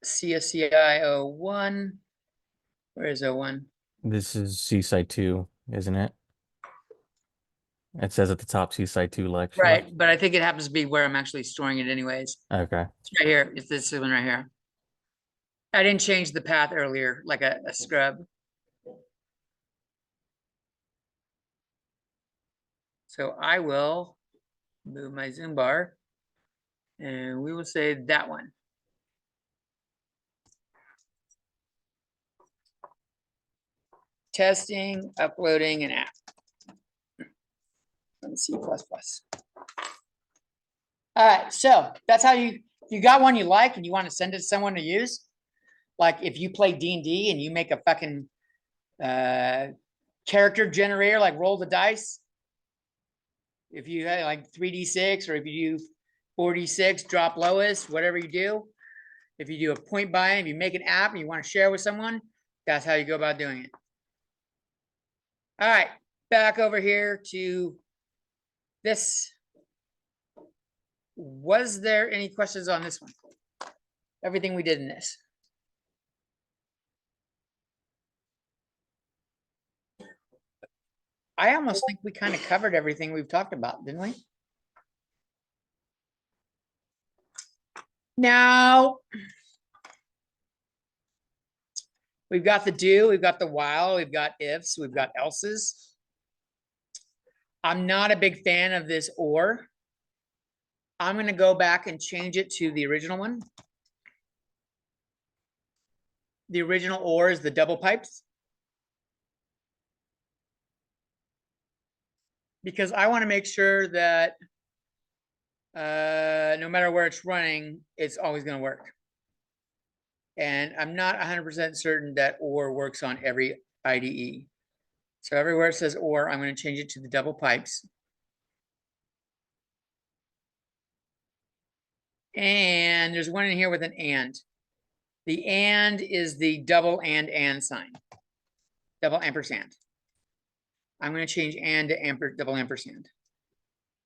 CSCI 01. Where is 01? This is Seaside 2, isn't it? It says at the top Seaside 2 lecture. Right, but I think it happens to be where I'm actually storing it anyways. Okay. It's right here. It's this one right here. I didn't change the path earlier, like a scrub. So I will move my zoom bar, and we will say that one. Testing, uploading an app. C++. All right, so that's how if you got one you like and you want to send it to someone to use, like if you play D&D and you make a fucking character generator, like roll the dice. If you had like 3d6, or if you do 4d6, drop lowest, whatever you do. If you do a point buy, if you make an app and you want to share with someone, that's how you go about doing it. All right, back over here to this. Was there any questions on this one? Everything we did in this. I almost think we kind of covered everything we've talked about, didn't we? Now, we've got the do, we've got the while, we've got ifs, we've got elses. I'm not a big fan of this or. I'm going to go back and change it to the original one. the original or is the double pipes. Because I want to make sure that no matter where it's running, it's always going to work. And I'm not 100% certain that or works on every IDE. So everywhere it says or, I'm going to change it to the double pipes. And there's one in here with an and. The and is the double and sign. Double ampersand. I'm going to change and to double ampersand.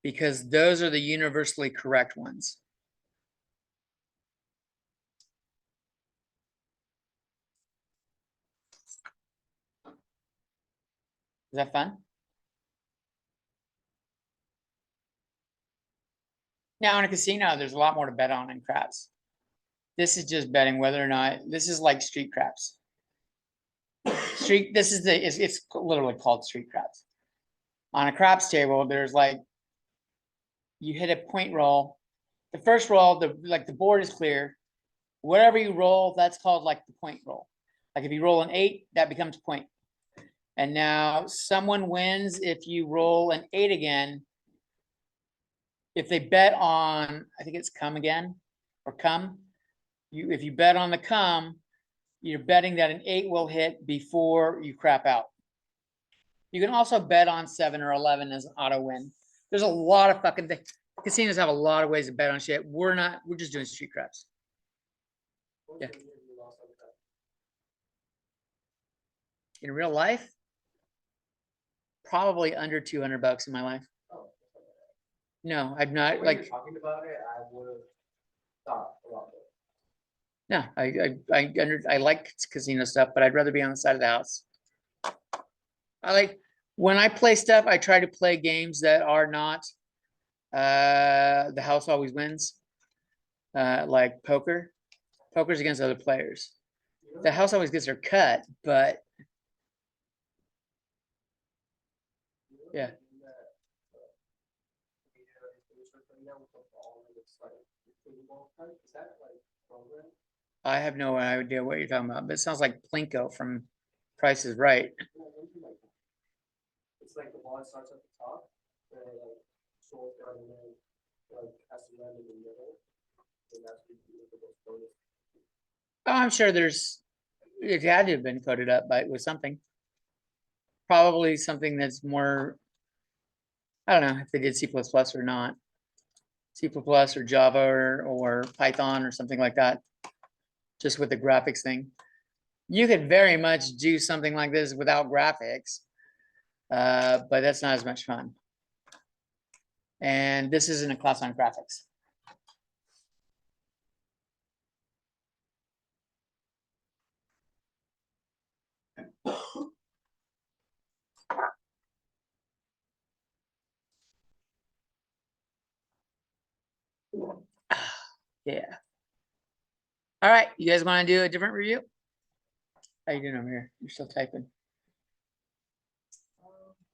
Because those are the universally correct ones. Is that fun? Now in a casino, there's a lot more to bet on in craps. This is just betting whether or not, this is like street craps. This is it's literally called street craps. On a craps table, there's like, you hit a point roll. The first roll, the board is clear. Whatever you roll, that's called like the point roll. Like if you roll an 8, that becomes point. And now someone wins if you roll an 8 again. If they bet on, I think it's come again or come. If you bet on the come, you're betting that an 8 will hit before you crap out. You can also bet on 7 or 11 as an auto win. There's a lot of fucking things. Casinos have a lot of ways to bet on shit. We're just doing street craps. Yeah. In real life, probably under $200 in my life. No, I'm not like talking about it, I would have thought about it. No, I like casino stuff, but I'd rather be on the side of the house. I like when I play stuff, I try to play games that are not the house always wins. Like poker. Poker's against other players. The house always gets their cut, but yeah. I have no idea what you're talking about, but it sounds like Plinko from Price is Right. It's like the ball starts at the top, and like scrolls down and then like has to land in the middle. And that's what you do with those bonus. Oh, I'm sure it had to have been coded up with something. Probably something that's more, I don't know if they did C++ or not. C++ or Java or Python or something like that. Just with the graphics thing. You could very much do something like this without graphics, but that's not as much fun. And this isn't a class on graphics. Yeah. All right, you guys want to do a different review? How you doing over here? You're still typing.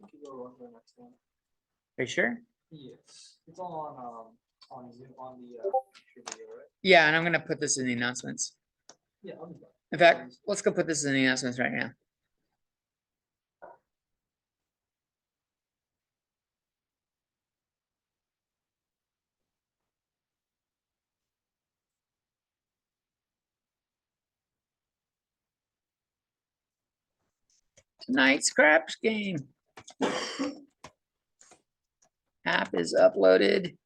We could go on to the next one. Are you sure? Yes, it's all on Zoom on the video, right? Yeah, and I'm gonna put this in the announcements. Yeah, I'll do that. In fact, let's go put this in the announcements right now. Tonight's craps game. App is uploaded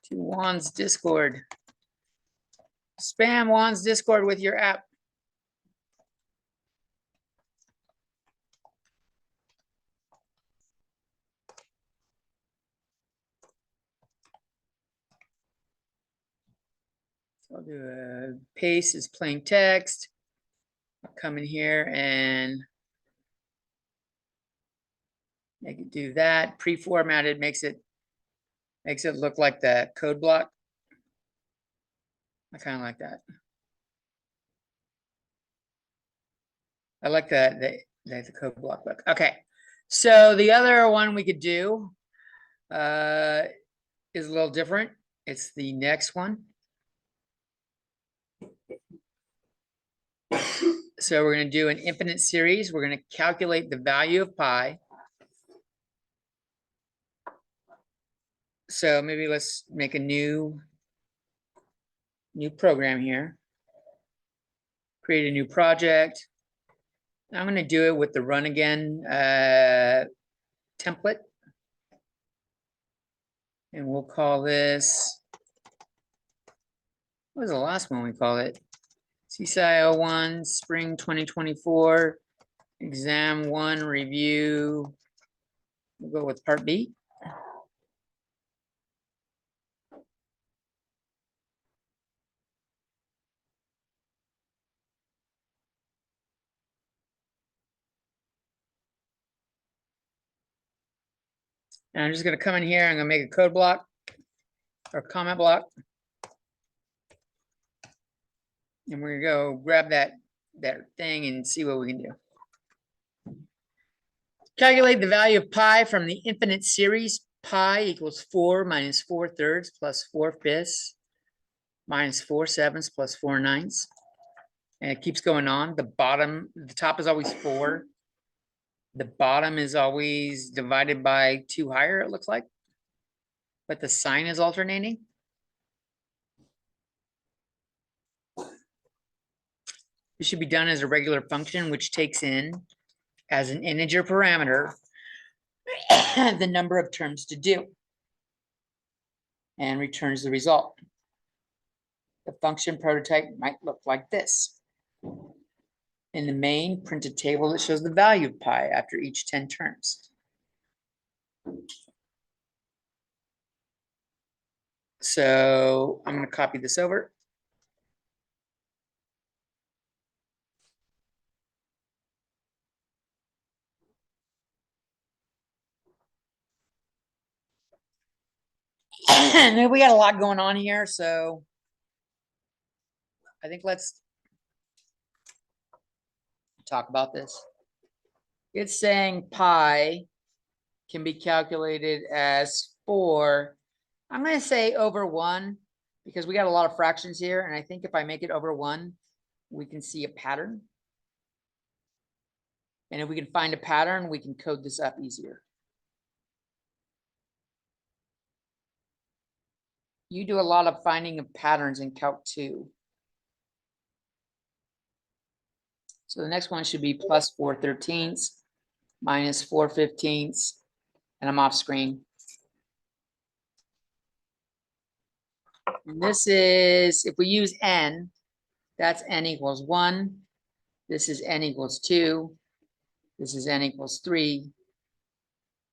to Juan's Discord. Spam Juan's Discord with your app. So I'll do a paste is plain text. I'll come in here and make it do that. Pre-formatted makes it look like the code block. I kind of like that. I like the code block look. Okay, so the other one we could do is a little different. It's the next one. So we're gonna do an infinite series. We're gonna calculate the value of pi. So maybe let's make a new program here. Create a new project. I'm gonna do it with the run again template. And we'll call this, what was the last one we called it? CSCI 01, spring 2024, exam 1 review. We'll go with part B. And I'm just gonna come in here, I'm gonna make a code block or comment block. And we're gonna go grab that thing and see what we can do. Calculate the value of pi from the infinite series. Pi equals 4 minus 4/3 plus 4/5 minus 4/7 plus 4/9. And it keeps going on. The top is always 4. The bottom is always divided by 2 higher, it looks like. But the sign is alternating. It should be done as a regular function, which takes in as an integer parameter the number of terms to do and returns the result. The function prototype might look like this. In the main, print a table that shows the value of pi after each 10 terms. So I'm going to copy this over. And we got a lot going on here, so I think let's talk about this. It's saying pi can be calculated as 4. I'm going to say over 1 because we got a lot of fractions here. And I think if I make it over 1, we can see a pattern. And if we can find a pattern, we can code this up easier. You do a lot of finding of patterns in Calc 2. So the next one should be plus 4/13 minus 4/15, and I'm off screen. And this is, if we use n, that's n equals 1. This is n equals 2. This is n equals 3.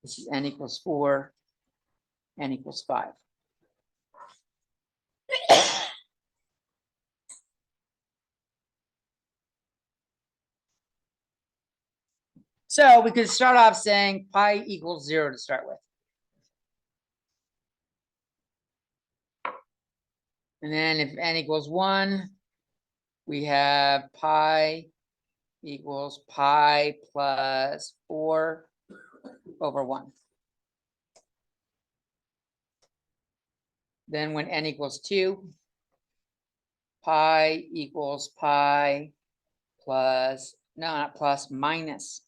This is n equals 4. N equals 5. So we could start off saying pi equals 0 to start with. And then if n equals 1, we have pi equals pi plus 4 over 1. Then when n equals 2, pi equals pi plus, no, not plus, minus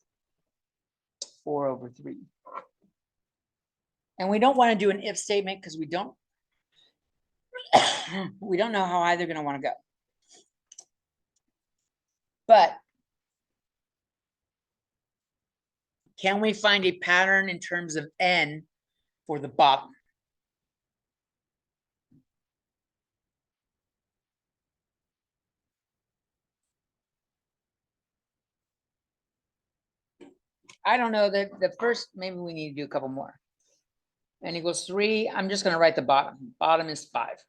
4 over 3. And we don't want to do an if statement because we don't know how high they're going to want to go. But can we find a pattern in terms of n for the bottom? I don't know that the first, maybe we need to do a couple more. N equals 3. I'm just going to write the bottom. Bottom is 5.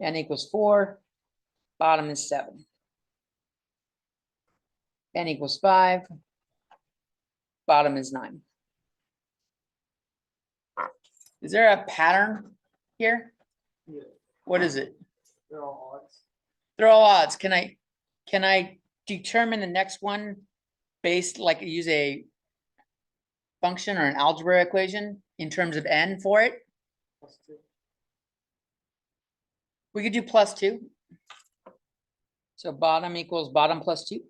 N equals 4. Bottom is 7. N equals 5. Bottom is 9. Is there a pattern here? Yeah, What is it? they're all odds. They're all odds. Can I determine the next one based, like use a function or an algebra equation in terms of n for it? +2. We could do +2. So bottom equals bottom plus 2.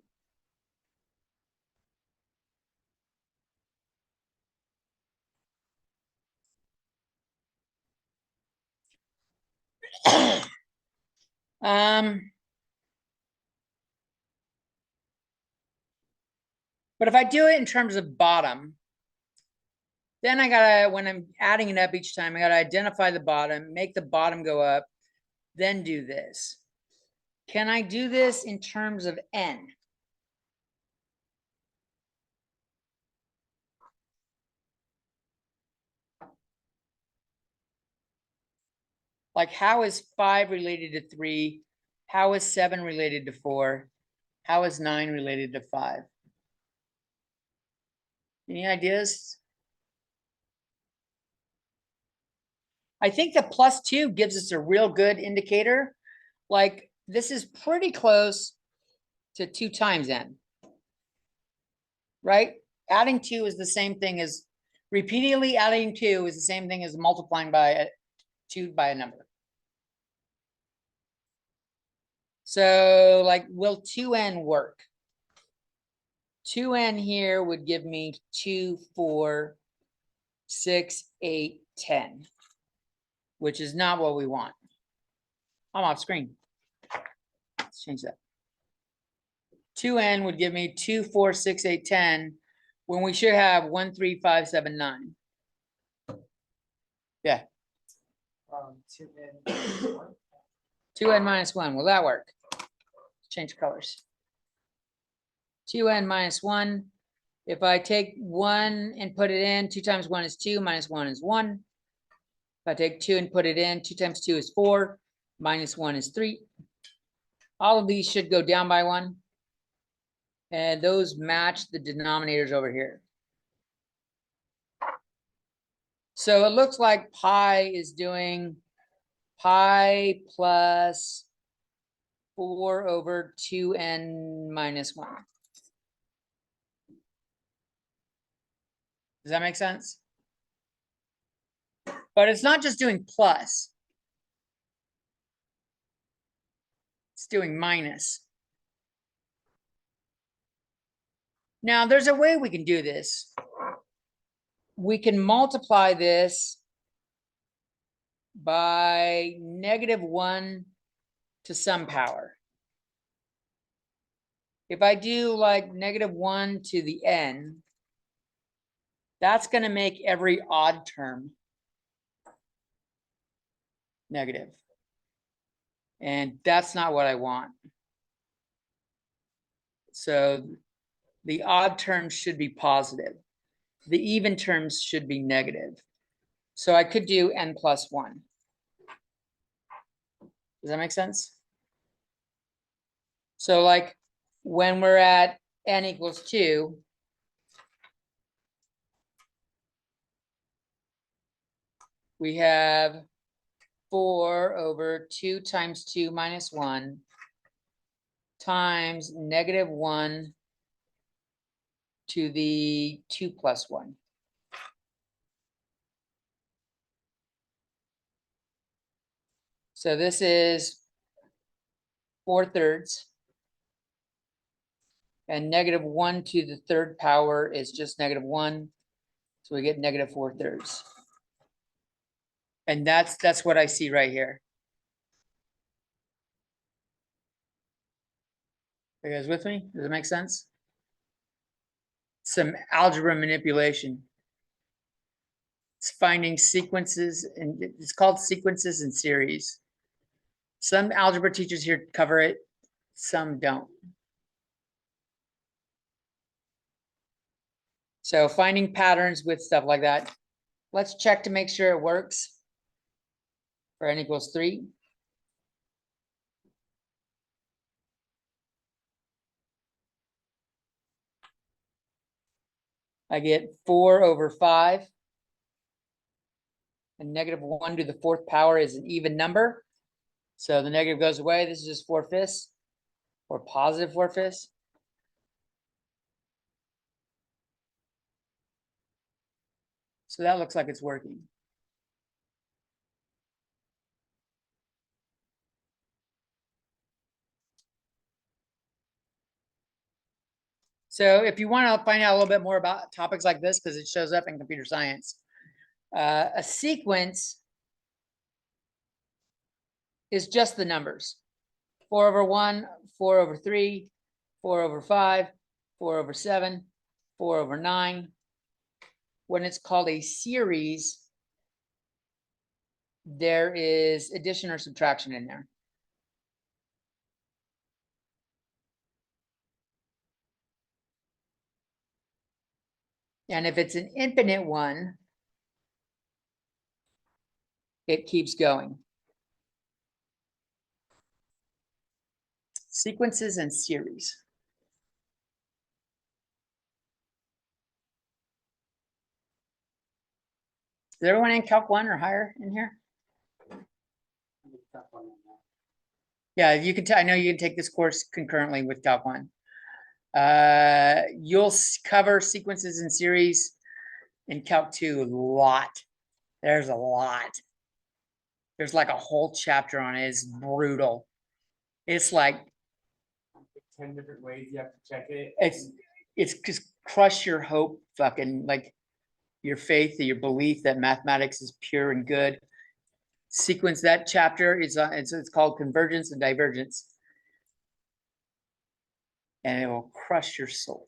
Um, but if I do it in terms of bottom, then I gotta, when I'm adding it up each time, I gotta identify the bottom, make the bottom go up, then do this. Can I do this in terms of n? Like, how is 5 related to 3? How is 7 related to 4? How is 9 related to 5? Any ideas? I think the plus 2 gives us a real good indicator. Like, this is pretty close to 2 times n, right? Adding 2 is the same thing as, repeatedly adding 2 is the same thing as multiplying by 2 by a number. So, like, will 2n work? 2n here would give me 2, 4, 6, 8, 10, which is not what we want. I'm off screen. Let's change that. 2n would give me 2, 4, 6, 8, 10, when we should have 1, 3, 5, 7, 9. Yeah. 2n. 2n minus 1. Will that work? Change colors. 2n minus 1. If I take 1 and put it in, 2 times 1 is 2, minus 1 is 1. If I take 2 and put it in, 2 times 2 is 4, minus 1 is 3. All of these should go down by 1. And those match the denominators over here. So it looks like pi is doing pi plus 4 over 2n minus 1. Does that make sense? But it's not just doing plus. It's doing minus. Now, there's a way we can do this. We can multiply this by -1 to some power. If I do like -1 to the n, that's going to make every odd term negative. And that's not what I want. So the odd terms should be positive. The even terms should be negative. So I could do n plus 1. Does that make sense? So like when we're at n equals 2, we have 4 over 2 times 2 minus 1 times -1 to the 2 plus 1. So this is 4/3. And -1 to the 3rd power is just -1. So we get -4/3. And that's what I see right here. Are you guys with me? Does it make sense? Some algebra manipulation. It's finding sequences, and it's called sequences and series. Some algebra teachers here cover it, some don't. So finding patterns with stuff like that. Let's check to make sure it works. For n equals 3. I get 4 over 5. And -1 to the 4th power is an even number. So the negative goes away. This is just 4/5 or positive 4/5. So that looks like it's working. So if you want to find out a little bit more about topics like this, because it shows up in computer science, a sequence is just the numbers. 4/1, 4/3, 4/5, 4/7, 4/9. When it's called a series, there is addition or subtraction in there. And if it's an infinite one, it keeps going. Sequences and series. Is everyone in Calc 1 or higher in here? Tough one on that. Yeah, you can. I know you can take this course concurrently with Calc 1. You'll cover sequences and series in Calc 2 a lot. There's a lot. There's like a whole chapter on it. It's brutal. It's like 10 different ways you have to check it. it's just crush your hope, fucking like your faith, your belief that mathematics is pure and good. Sequence that chapter is it's called convergence and divergence, and it will crush your soul.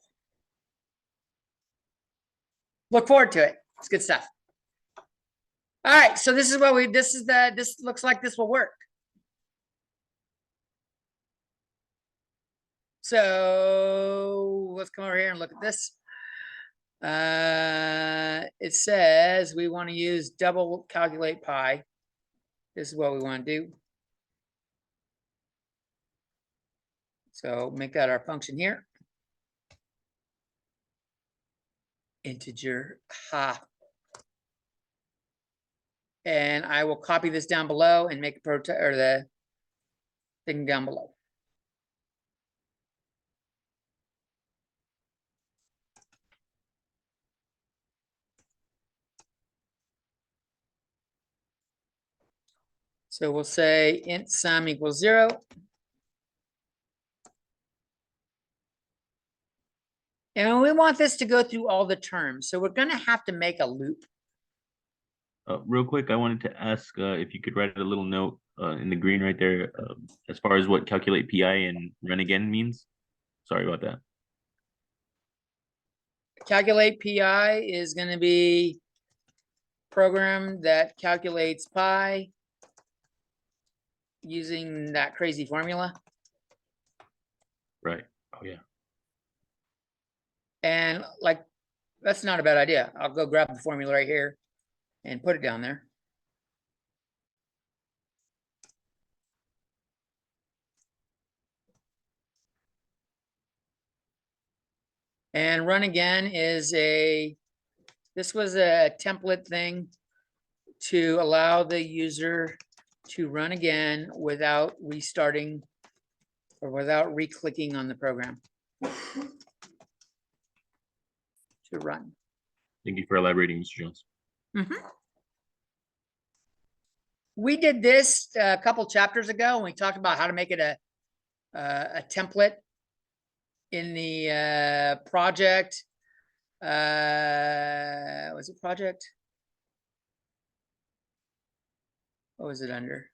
Look forward to it. It's good stuff. All right, so this is what this looks like this will work. So let's come over here and look at this. It says we want to use double calculate pi. This is what we want to do. So make that our function here. Integer ha. And I will copy this down below and make a or the thing down below. So we'll say int sum equals 0. And we want this to go through all the terms. So we're going to have to make a loop. Real quick, I wanted to ask if you could write a little note in the green right there as far as what calculate PI and run again means. Sorry about that. Calculate PI is going to be program that calculates pi using that crazy formula. Right. Oh, yeah. And like, that's not a bad idea. I'll go grab the formula right here and put it down there. And run again is this was a template thing to allow the user to run again without restarting or without re-clicking on the program to run. Thank you for elaborating, Mr. Jones. We did this a couple chapters ago, and we talked about how to make it a template in the project. Was it project? What was it under?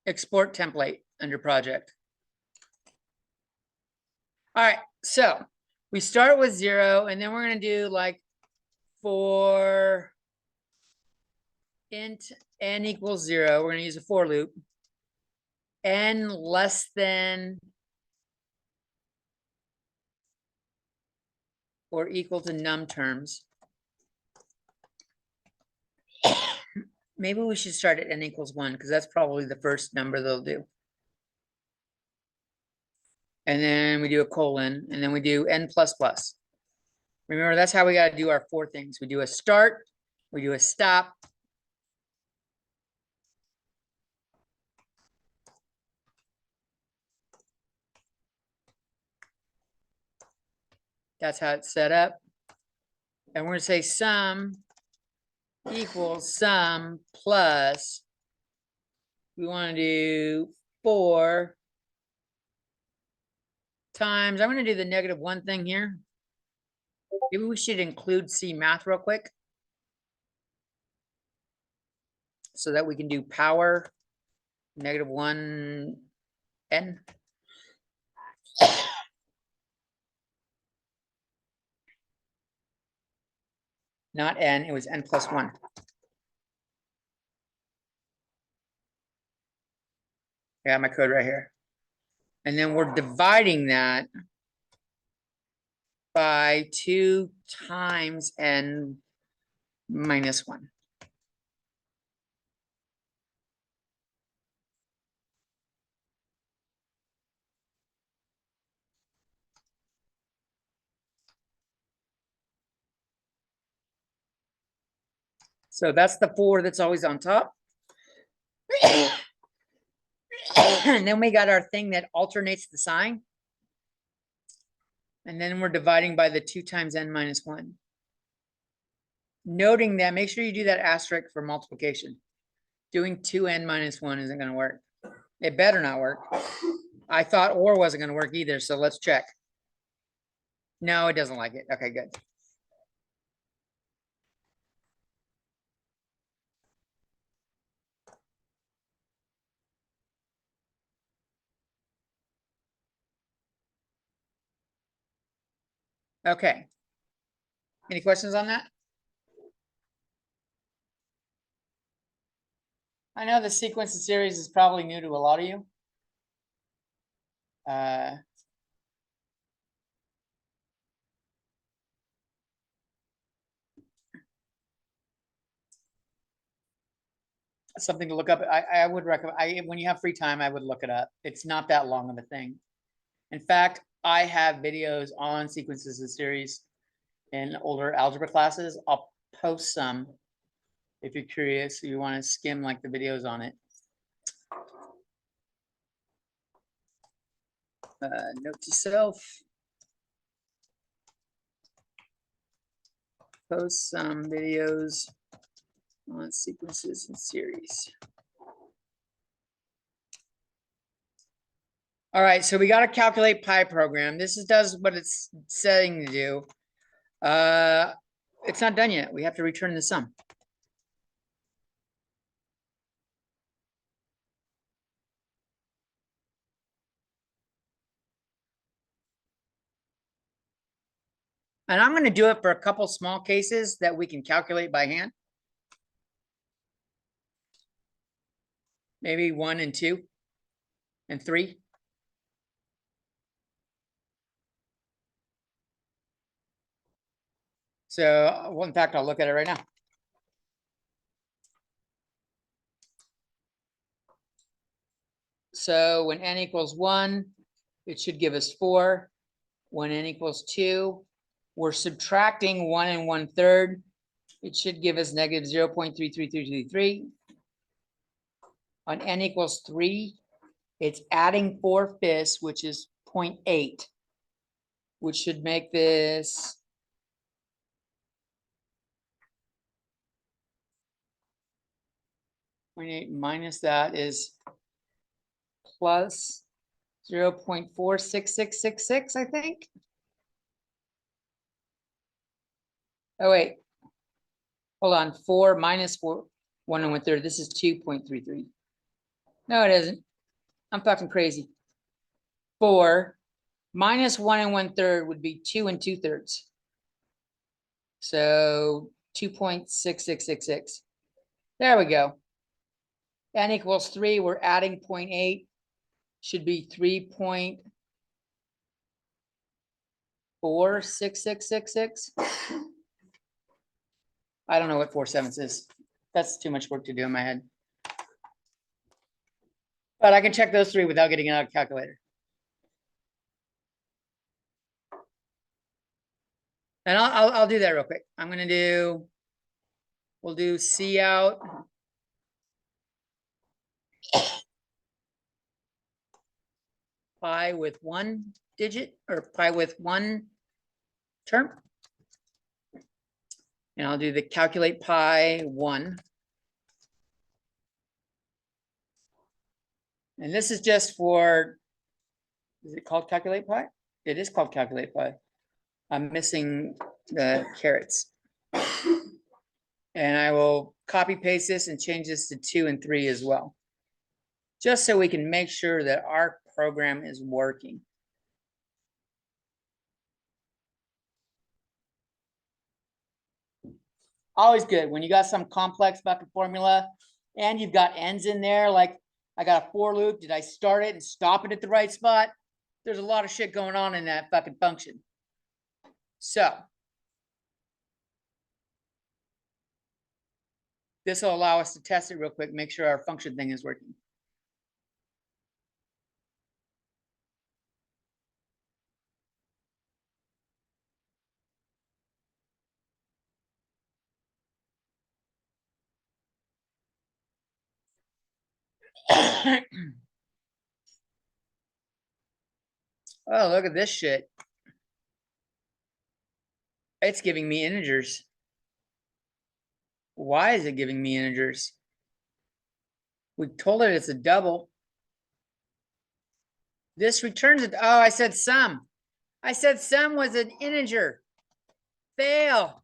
Export template under project. All right, so we start with 0, and then we're going to do like for int n equals 0, we're going to use a for loop. N less than or equal to num terms. Maybe we should start at n equals 1 because that's probably the first number they'll do. And then we do a colon, and then we do n plus plus. Remember, that's how we got to do our 4 things. We do a start, we do a stop. That's how it's set up. And we're going to say sum equals sum plus, we want to do 4 times, I'm going to do the -1 thing here. Maybe we should include C math real quick, so that we can do power -1 n. Not n, it was n plus 1. I got my code right here. And then we're dividing that by 2 times n minus 1. So that's the 4 that's always on top. And then we got our thing that alternates the sign. And then we're dividing by the 2 times n minus 1. Noting that, make sure you do that asterisk for multiplication. Doing 2n minus 1 isn't going to work. It better not work. I thought or wasn't going to work either, so let's check. No, it doesn't like it. Okay, good. Okay. Any questions on that? I know the sequence of series is probably new to a lot of you. Something to look up. I would recommend, when you have free time, I would look it up. It's not that long of a thing. In fact, I have videos on sequences of series in older algebra classes. I'll post some if you're curious, you want to skim like the videos on it. Note to self. Post some videos on sequences and series. All right, so we got to calculate pi program. This does what it's saying to do. It's not done yet. We have to return the sum. And I'm going to do it for a couple small cases that we can calculate by hand. Maybe 1 and 2 and 3. So, well, in fact, I'll look at it right now. So when n equals 1, it should give us 4. When n equals 2, we're subtracting 1 and 1/3. It should give us negative 0.33333. On n equals 3, it's adding 4/5, which is 0.8, which should make this .8 minus that is plus 0.46666, I think. Oh, wait. Hold on. 4 minus 4, 1 and 1/3. This is 2.33. No, it isn't. I'm fucking crazy. 4 minus 1 and 1/3 would be 2 and 2/3. So 2.6666. There we go. N equals 3. We're adding 0.8. Should be 3.46666. I don't know what 4/7 is. That's too much work to do in my head. But I can check those 3 without getting out a calculator. And I'll do that real quick. I'm gonna do, we'll do C out. Pi with 1 digit or pi with 1 term. And I'll do the calculate pi 1. And this is just for, is it called calculate pi? It is called calculate pi. I'm missing the carets. And I will copy paste this and change this to 2 and 3 as well. Just so we can make sure that our program is working. Always good when you got some complex fucking formula and you've got ends in there. Like I got a for loop. Did I start it and stop it at the right spot? There's a lot of shit going on in that fucking function. So this will allow us to test it real quick, make sure our function thing is working. Oh, look at this shit. It's giving me integers. Why is it giving me integers? We told it it's a double. This returns it. Oh, I said sum. I said sum was an integer. Fail.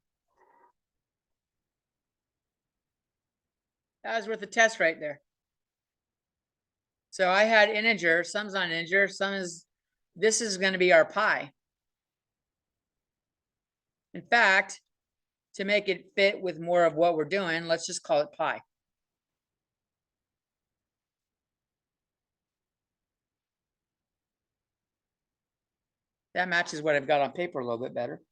That was worth a test right there. So I had integer, sum's not an integer, sum is, this is going to be our pi. In fact, to make it fit with more of what we're doing, let's just call it pi. That matches what I've got on paper a little bit better.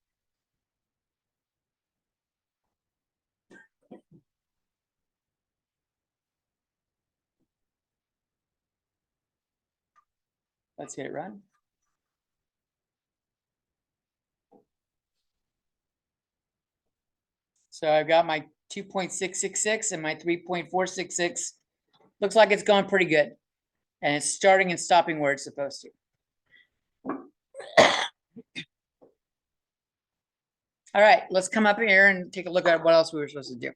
Let's hit run. So I've got my 2.666 and my 3.466. Looks like it's going pretty good. And it's starting and stopping where it's supposed to. All right, let's come up here and take a look at what else we were supposed to do.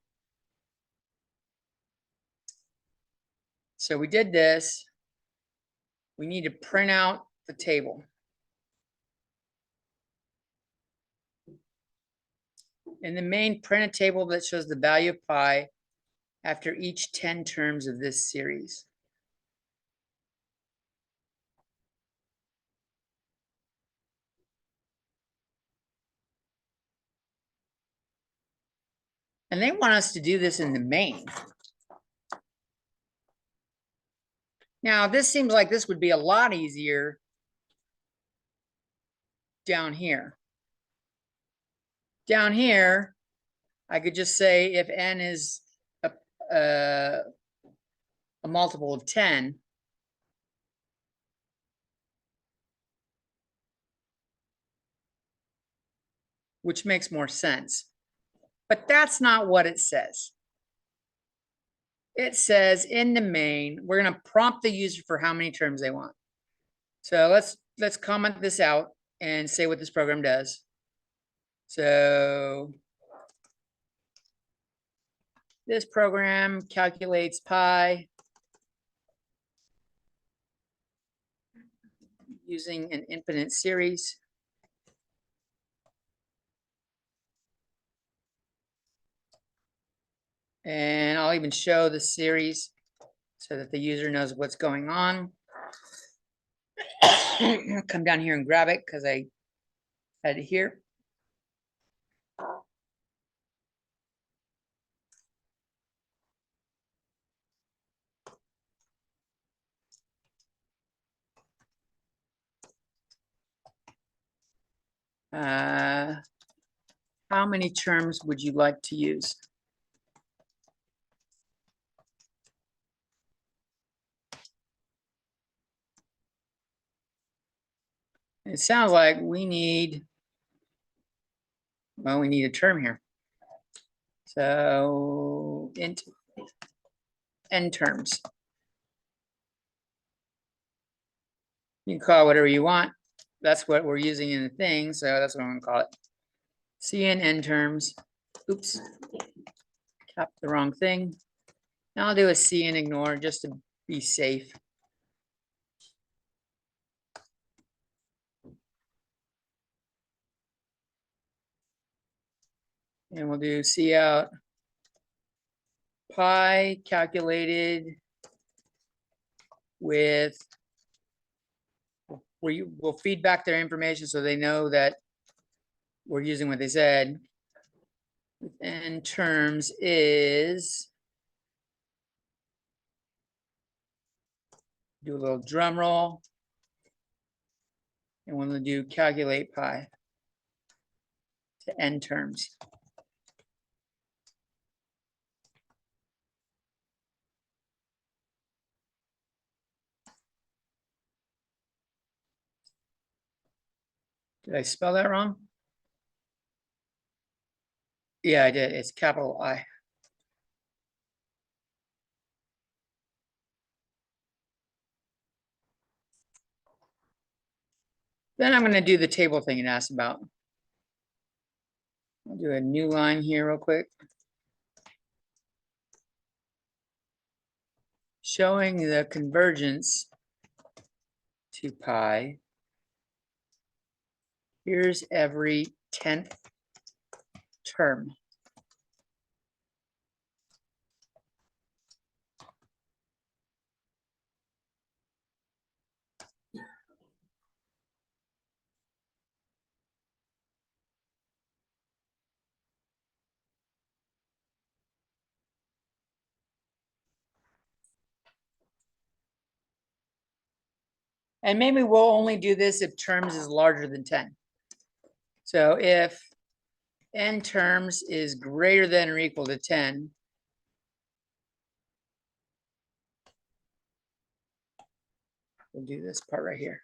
So we did this. We need to print out the table. In the main, print a table that shows the value of pi after each 10 terms of this series. And they want us to do this in the main. Now, this seems like this would be a lot easier down here. Down here, I could just say if n is a multiple of 10, which makes more sense. But that's not what it says. It says in the main, we're going to prompt the user for how many terms they want. So let's comment this out and say what this program does. So this program calculates pi using an infinite series. And I'll even show the series so that the user knows what's going on. I'll come down here and grab it because I had it here. How many terms would you like to use? It sounds like we need, well, we need a term here. So int n terms. You can call it whatever you want. That's what we're using in the thing, so that's what I'm gonna call it. Cn n terms. Oops. Tapped the wrong thing. Now I'll do a C and ignore just to be safe. And we'll do C out. Pi calculated with, we'll feed back their information so they know that we're using what they said. And terms is, do a little drum roll. And we'll do calculate pi to n terms. Did I spell that wrong? Yeah, I did. It's capital I. Then I'm going to do the table thing it asked about. I'll do a new line here real quick. Showing the convergence to pi. Here's every 10th term. And maybe we'll only do this if terms is larger than 10. So if n terms is greater than or equal to 10, we'll do this part right here.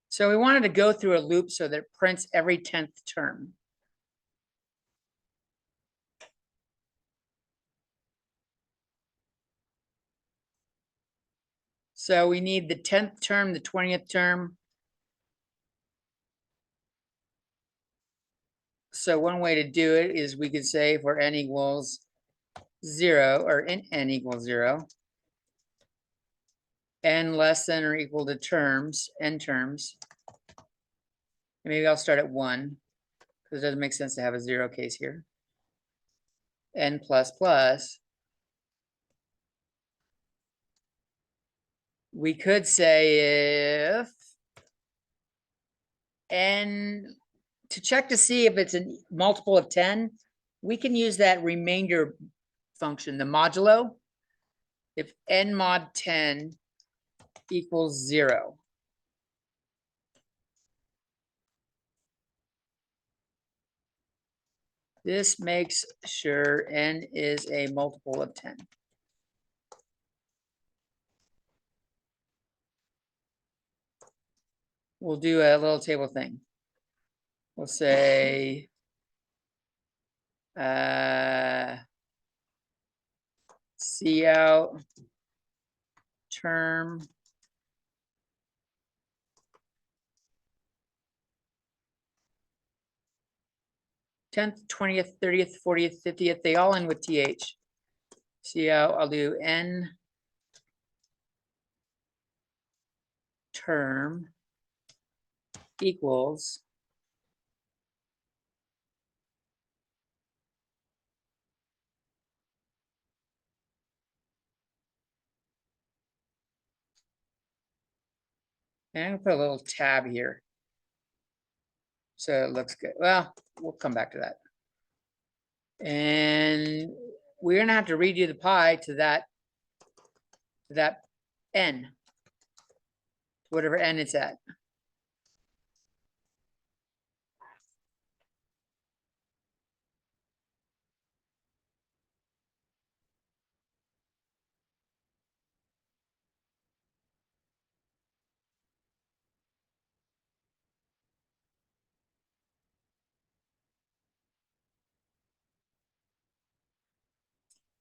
So we wanted to go through a loop so that it prints every 10th term. So we need the 10th term, the 20th term. So one way to do it is we could say for n equals 0 or n equals 0, n less than or equal to terms, n terms. And maybe I'll start at 1 because it doesn't make sense to have a 0 case here. N plus plus. We could say if n, to check to see if it's a multiple of 10, we can use that remainder function, the modulo. If n mod 10 equals 0. This makes sure n is a multiple of 10. We'll do a little table thing. We'll say C out term tenth, 20th, 30th, 40th, 50th, they all end with th. See out, I'll do n term equals and I'm gonna put a little tab here. So it looks good. Well, we'll come back to that. And we're gonna have to redo the pi to that n, whatever n it's at.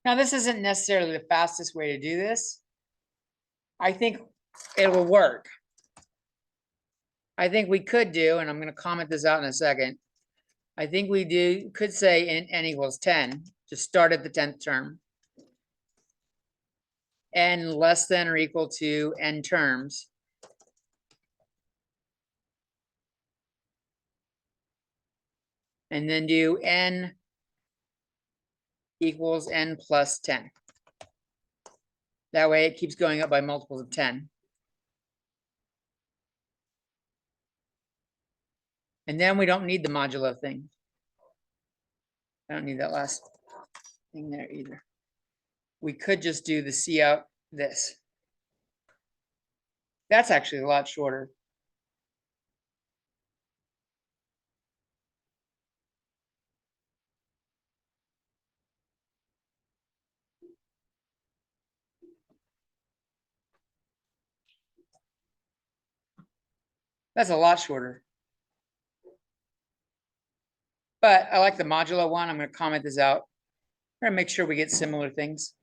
Now, this isn't necessarily the fastest way to do this, I think it will work. I think we could do, and I'm gonna comment this out in a second. I think we could say n equals 10, just start at the 10th term. N less than or equal to n terms. And then do n equals n plus 10. That way it keeps going up by multiples of 10. And then we don't need the modulo thing. I don't need that last thing there either. We could just do the C out this. That's actually a lot shorter. That's a lot shorter. But I like the modulo one. I'm going to comment this out. I'm going to make sure we get similar things.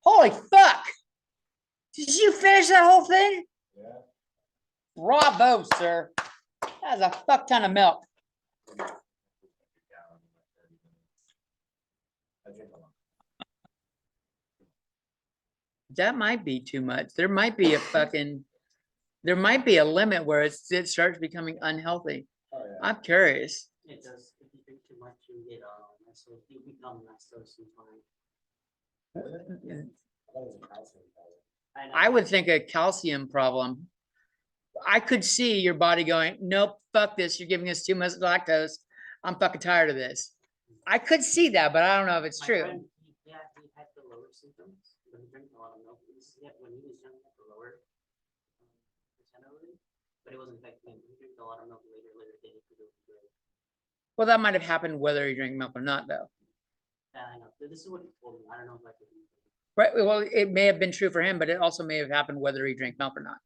Holy fuck! Did you finish that whole thing? Yeah. Bravo, sir. That's a fuck ton of milk. That might be too much. There might be a fucking, there might be a limit where it starts becoming unhealthy. Oh, yeah. I'm curious. It does, if you drink too much, you get, you become lactose intolerant. I know. I would think a calcium problem. I could see your body going, nope, fuck this. You're giving us too much lactose. I'm fucking tired of this. I could see that, but I don't know if it's My true. friend, yeah, he had the lower symptoms, but he drank a lot of milk. When he was young, he had the lower percent of it, but it wasn't affecting him. He drank a lot of milk later days. Well, that might have happened whether you drink milk or not, though. Yeah, I know. This is what he told me. I don't know if I could. Right. Well, it may have been true for him, but it also may have happened whether he drank milk or not.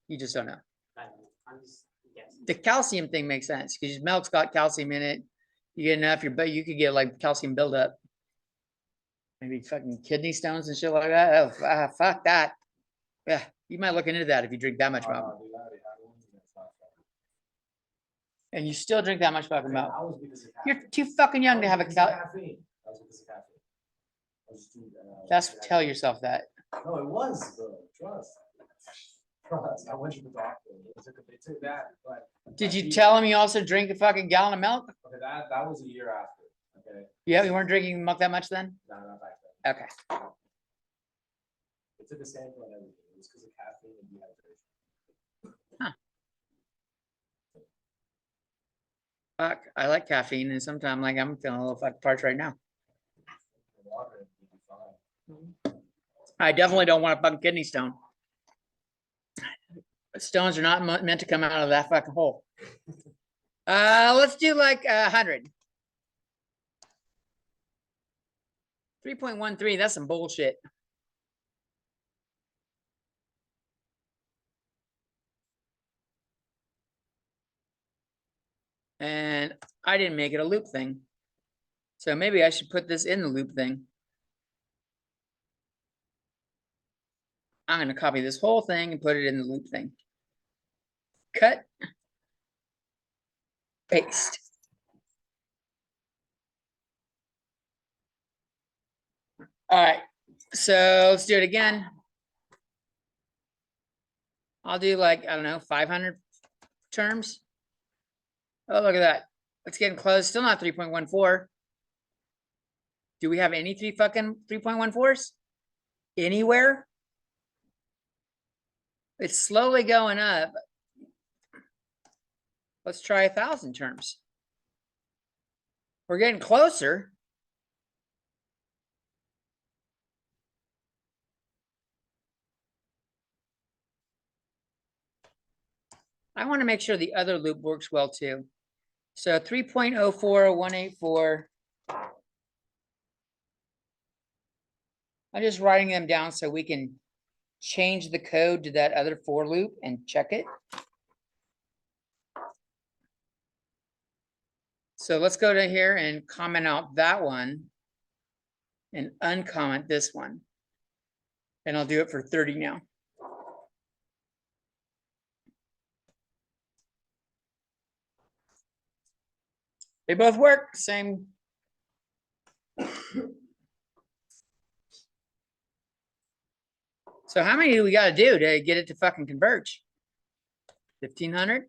You just don't know. I don't know. I'm just guessing. The calcium thing makes sense because milk's got calcium in it. You get enough, but you could get like calcium buildup. Maybe fucking kidney stones and shit like that. Oh, fuck that. Yeah, you might look into that if you drink that much milk. And you still drink that much fucking milk. You're too fucking young to have a caffeine. That was because of caffeine. That's tell yourself that. No, it was, bro. Trust. Trust. I went to the doctor. They took that, but. Did you tell him you also drink a fucking gallon of milk? Okay, that was a year after. Okay. Yeah, you weren't drinking milk that much then? No, not back then. Okay. It took a sample and everything. It was because of caffeine and dehydration. Fuck, I like caffeine, and sometimes like I'm feeling a little fucked parched right now. The water would be fine. I definitely don't want a fucking kidney stone. Stones are not meant to come out of that fucking hole. Let's do like 100. 3.13, that's some bullshit. And I didn't make it a loop thing. So maybe I should put this in the loop thing. I'm going to copy this whole thing and put it in the loop thing. Cut. Paste. All right. So let's do it again. I'll do like, I don't know, 500 terms. Oh, look at that. It's getting close. Still not 3.14. Do we have any 3.14s? Anywhere? It's slowly going up. Let's try 1,000 terms. We're getting closer. I want to make sure the other loop works well too. So 3.04184. I'm just writing them down so we can change the code to that other for loop and check it. So let's go to here and comment out that one and uncomment this one. And I'll do it for 30 now. They both work, same. So how many do we gotta do to get it to fucking converge? 1,500?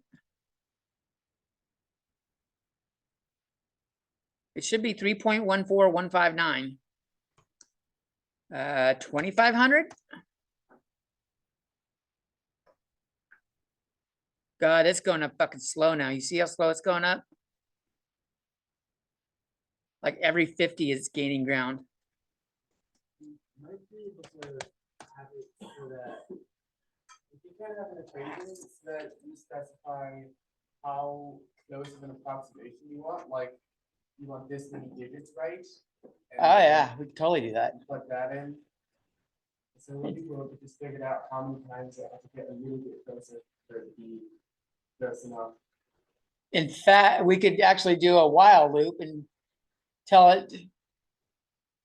It should be 3.14159. 2,500? God, it's going up fucking slow now. You see how slow it's going up? Like every 50 is gaining ground. Might be able to have it so that if you kind of have an equation that you specify how close of an approximation you want, you want this many digits, right? And Oh then yeah, we can totally do that. Plug that in. So we'll be able to just figure out how many times I have to get a little bit closer for it to be close enough. In fact, we could actually do a while loop and tell it. If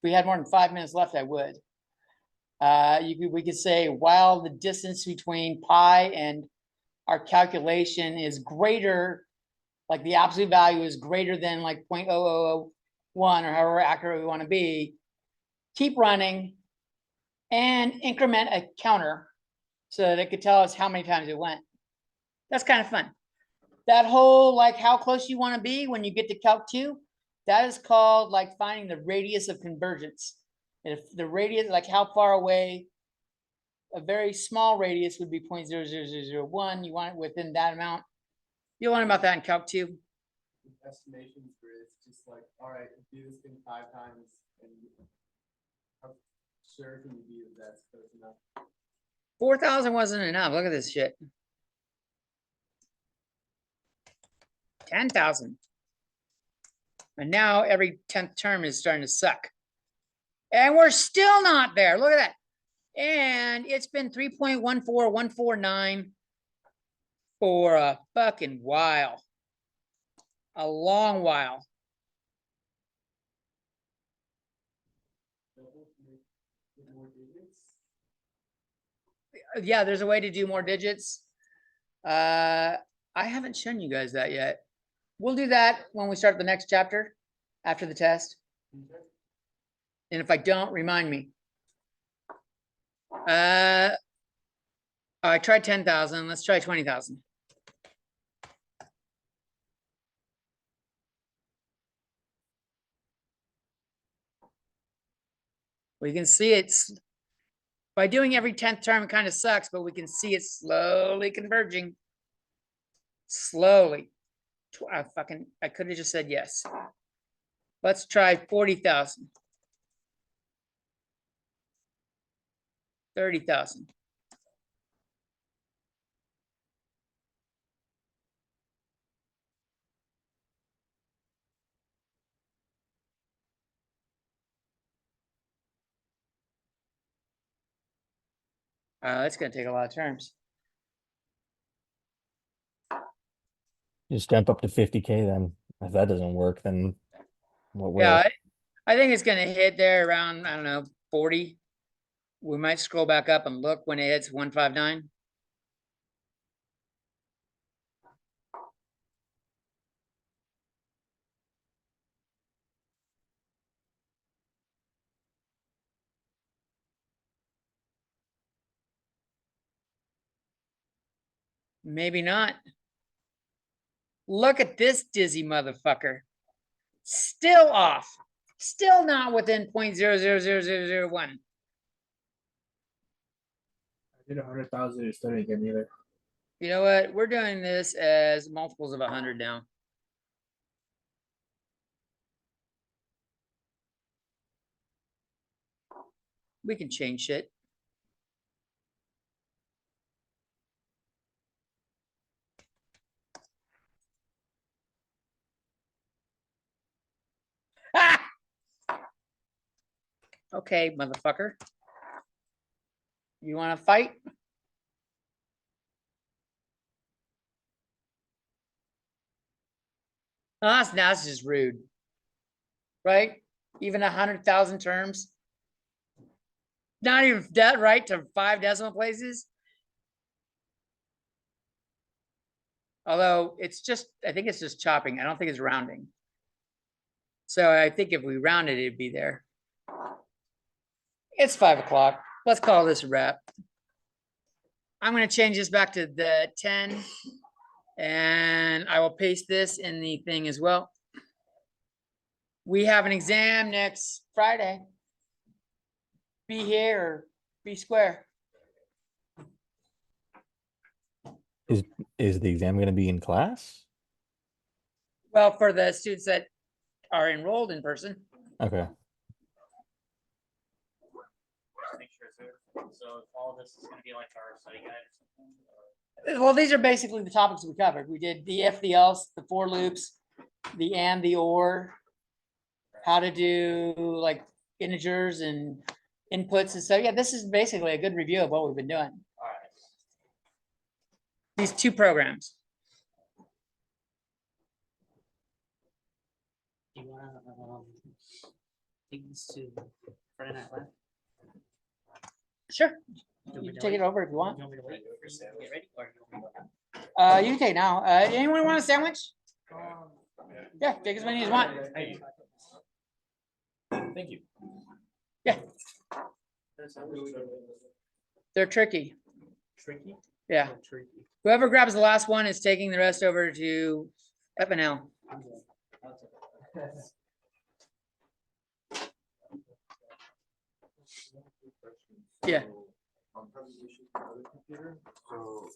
we had more than 5 minutes left, I would. We could say while the distance between pi and our calculation is greater, like the absolute value is greater than like 0.0001 or however accurate we want to be, keep running and increment a counter so that it could tell us how many times it went. That's kind of fun. That whole like how close you want to be when you get to calc 2, that is called like finding the radius of convergence. And if the radius, like how far away, a very small radius would be 0.00001. You want it within that amount. You'll learn about that in calc 2. Estimations where it's just like, all right, do this thing 5 times, and how sure can you be that that's close enough? 4,000 wasn't enough. Look at this shit. 10,000. And now every 10th term is starting to suck. And we're still not there. Look at that. And it's been 3.14149 for a fucking while. A long while. Yeah, there's a way to do more digits. I haven't shown you guys that yet. We'll do that when we start the next chapter after the test. And if I don't, remind me. I tried 10,000. Let's try 20,000. We can see it's by doing every 10th term, it kind of sucks, but we can see it slowly converging. Slowly. I could have just said yes. Let's try 40,000. 30,000. That's going to take a lot of terms. Just jump up to 50K then. If that doesn't work, then what will? Yeah, I think it's going to hit there around, I don't know, 40. We might scroll back up and look when it hits 159. Maybe not. Look at this dizzy motherfucker. Still off. Still not within 0.000001. I did 100,000. You're still didn't get me there. You know what? We're doing this as multiples of 100 now. We can change shit. Ah! Okay, motherfucker. You want to fight? That's just rude. Right? Even 100,000 terms. Not even that right to 5 decimal places. Although it's just, I think it's just chopping. I don't think it's rounding. So I think if we rounded, it'd be there. It's 5 o'clock. Let's call this a wrap. I'm gonna change this back to the 10. And I will paste this in the thing as well. We have an exam next Friday. Be here or be square. Is the exam going to be in class? Well, for the students that are enrolled in person. Okay. Make sure it's there. So if all this is gonna be like our study guide or something. Well, these are basically the topics we covered. We did the if, the else, the for loops, the and, the or, how to do like integers and inputs and so yeah, this is basically a good review of what we've been doing. All right. These 2 programs. Do you wanna, take this to Friday Night Live? Sure, Do you want me can to take it wait? over if you want. Do you want me to wait for you to get ready, or you want me to- You can take it now. Anyone want a sandwich? Yeah, take as many as you want. Thank you. Yeah, they're tricky. Tricky? Yeah, Tricky. whoever grabs the last one is taking the rest over to FNL. Yeah. On presentation for other computer, so,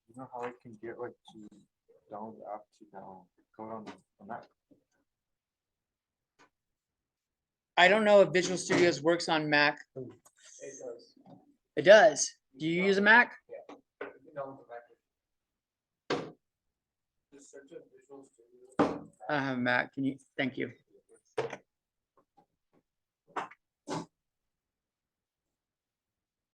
you know how I can get like to download the app to now code on the Mac? I don't know if Visual Studios works on Mac. It does. Do you use a Mac? Just search up Visual Studio. I don't have a Mac. Can you? Thank you.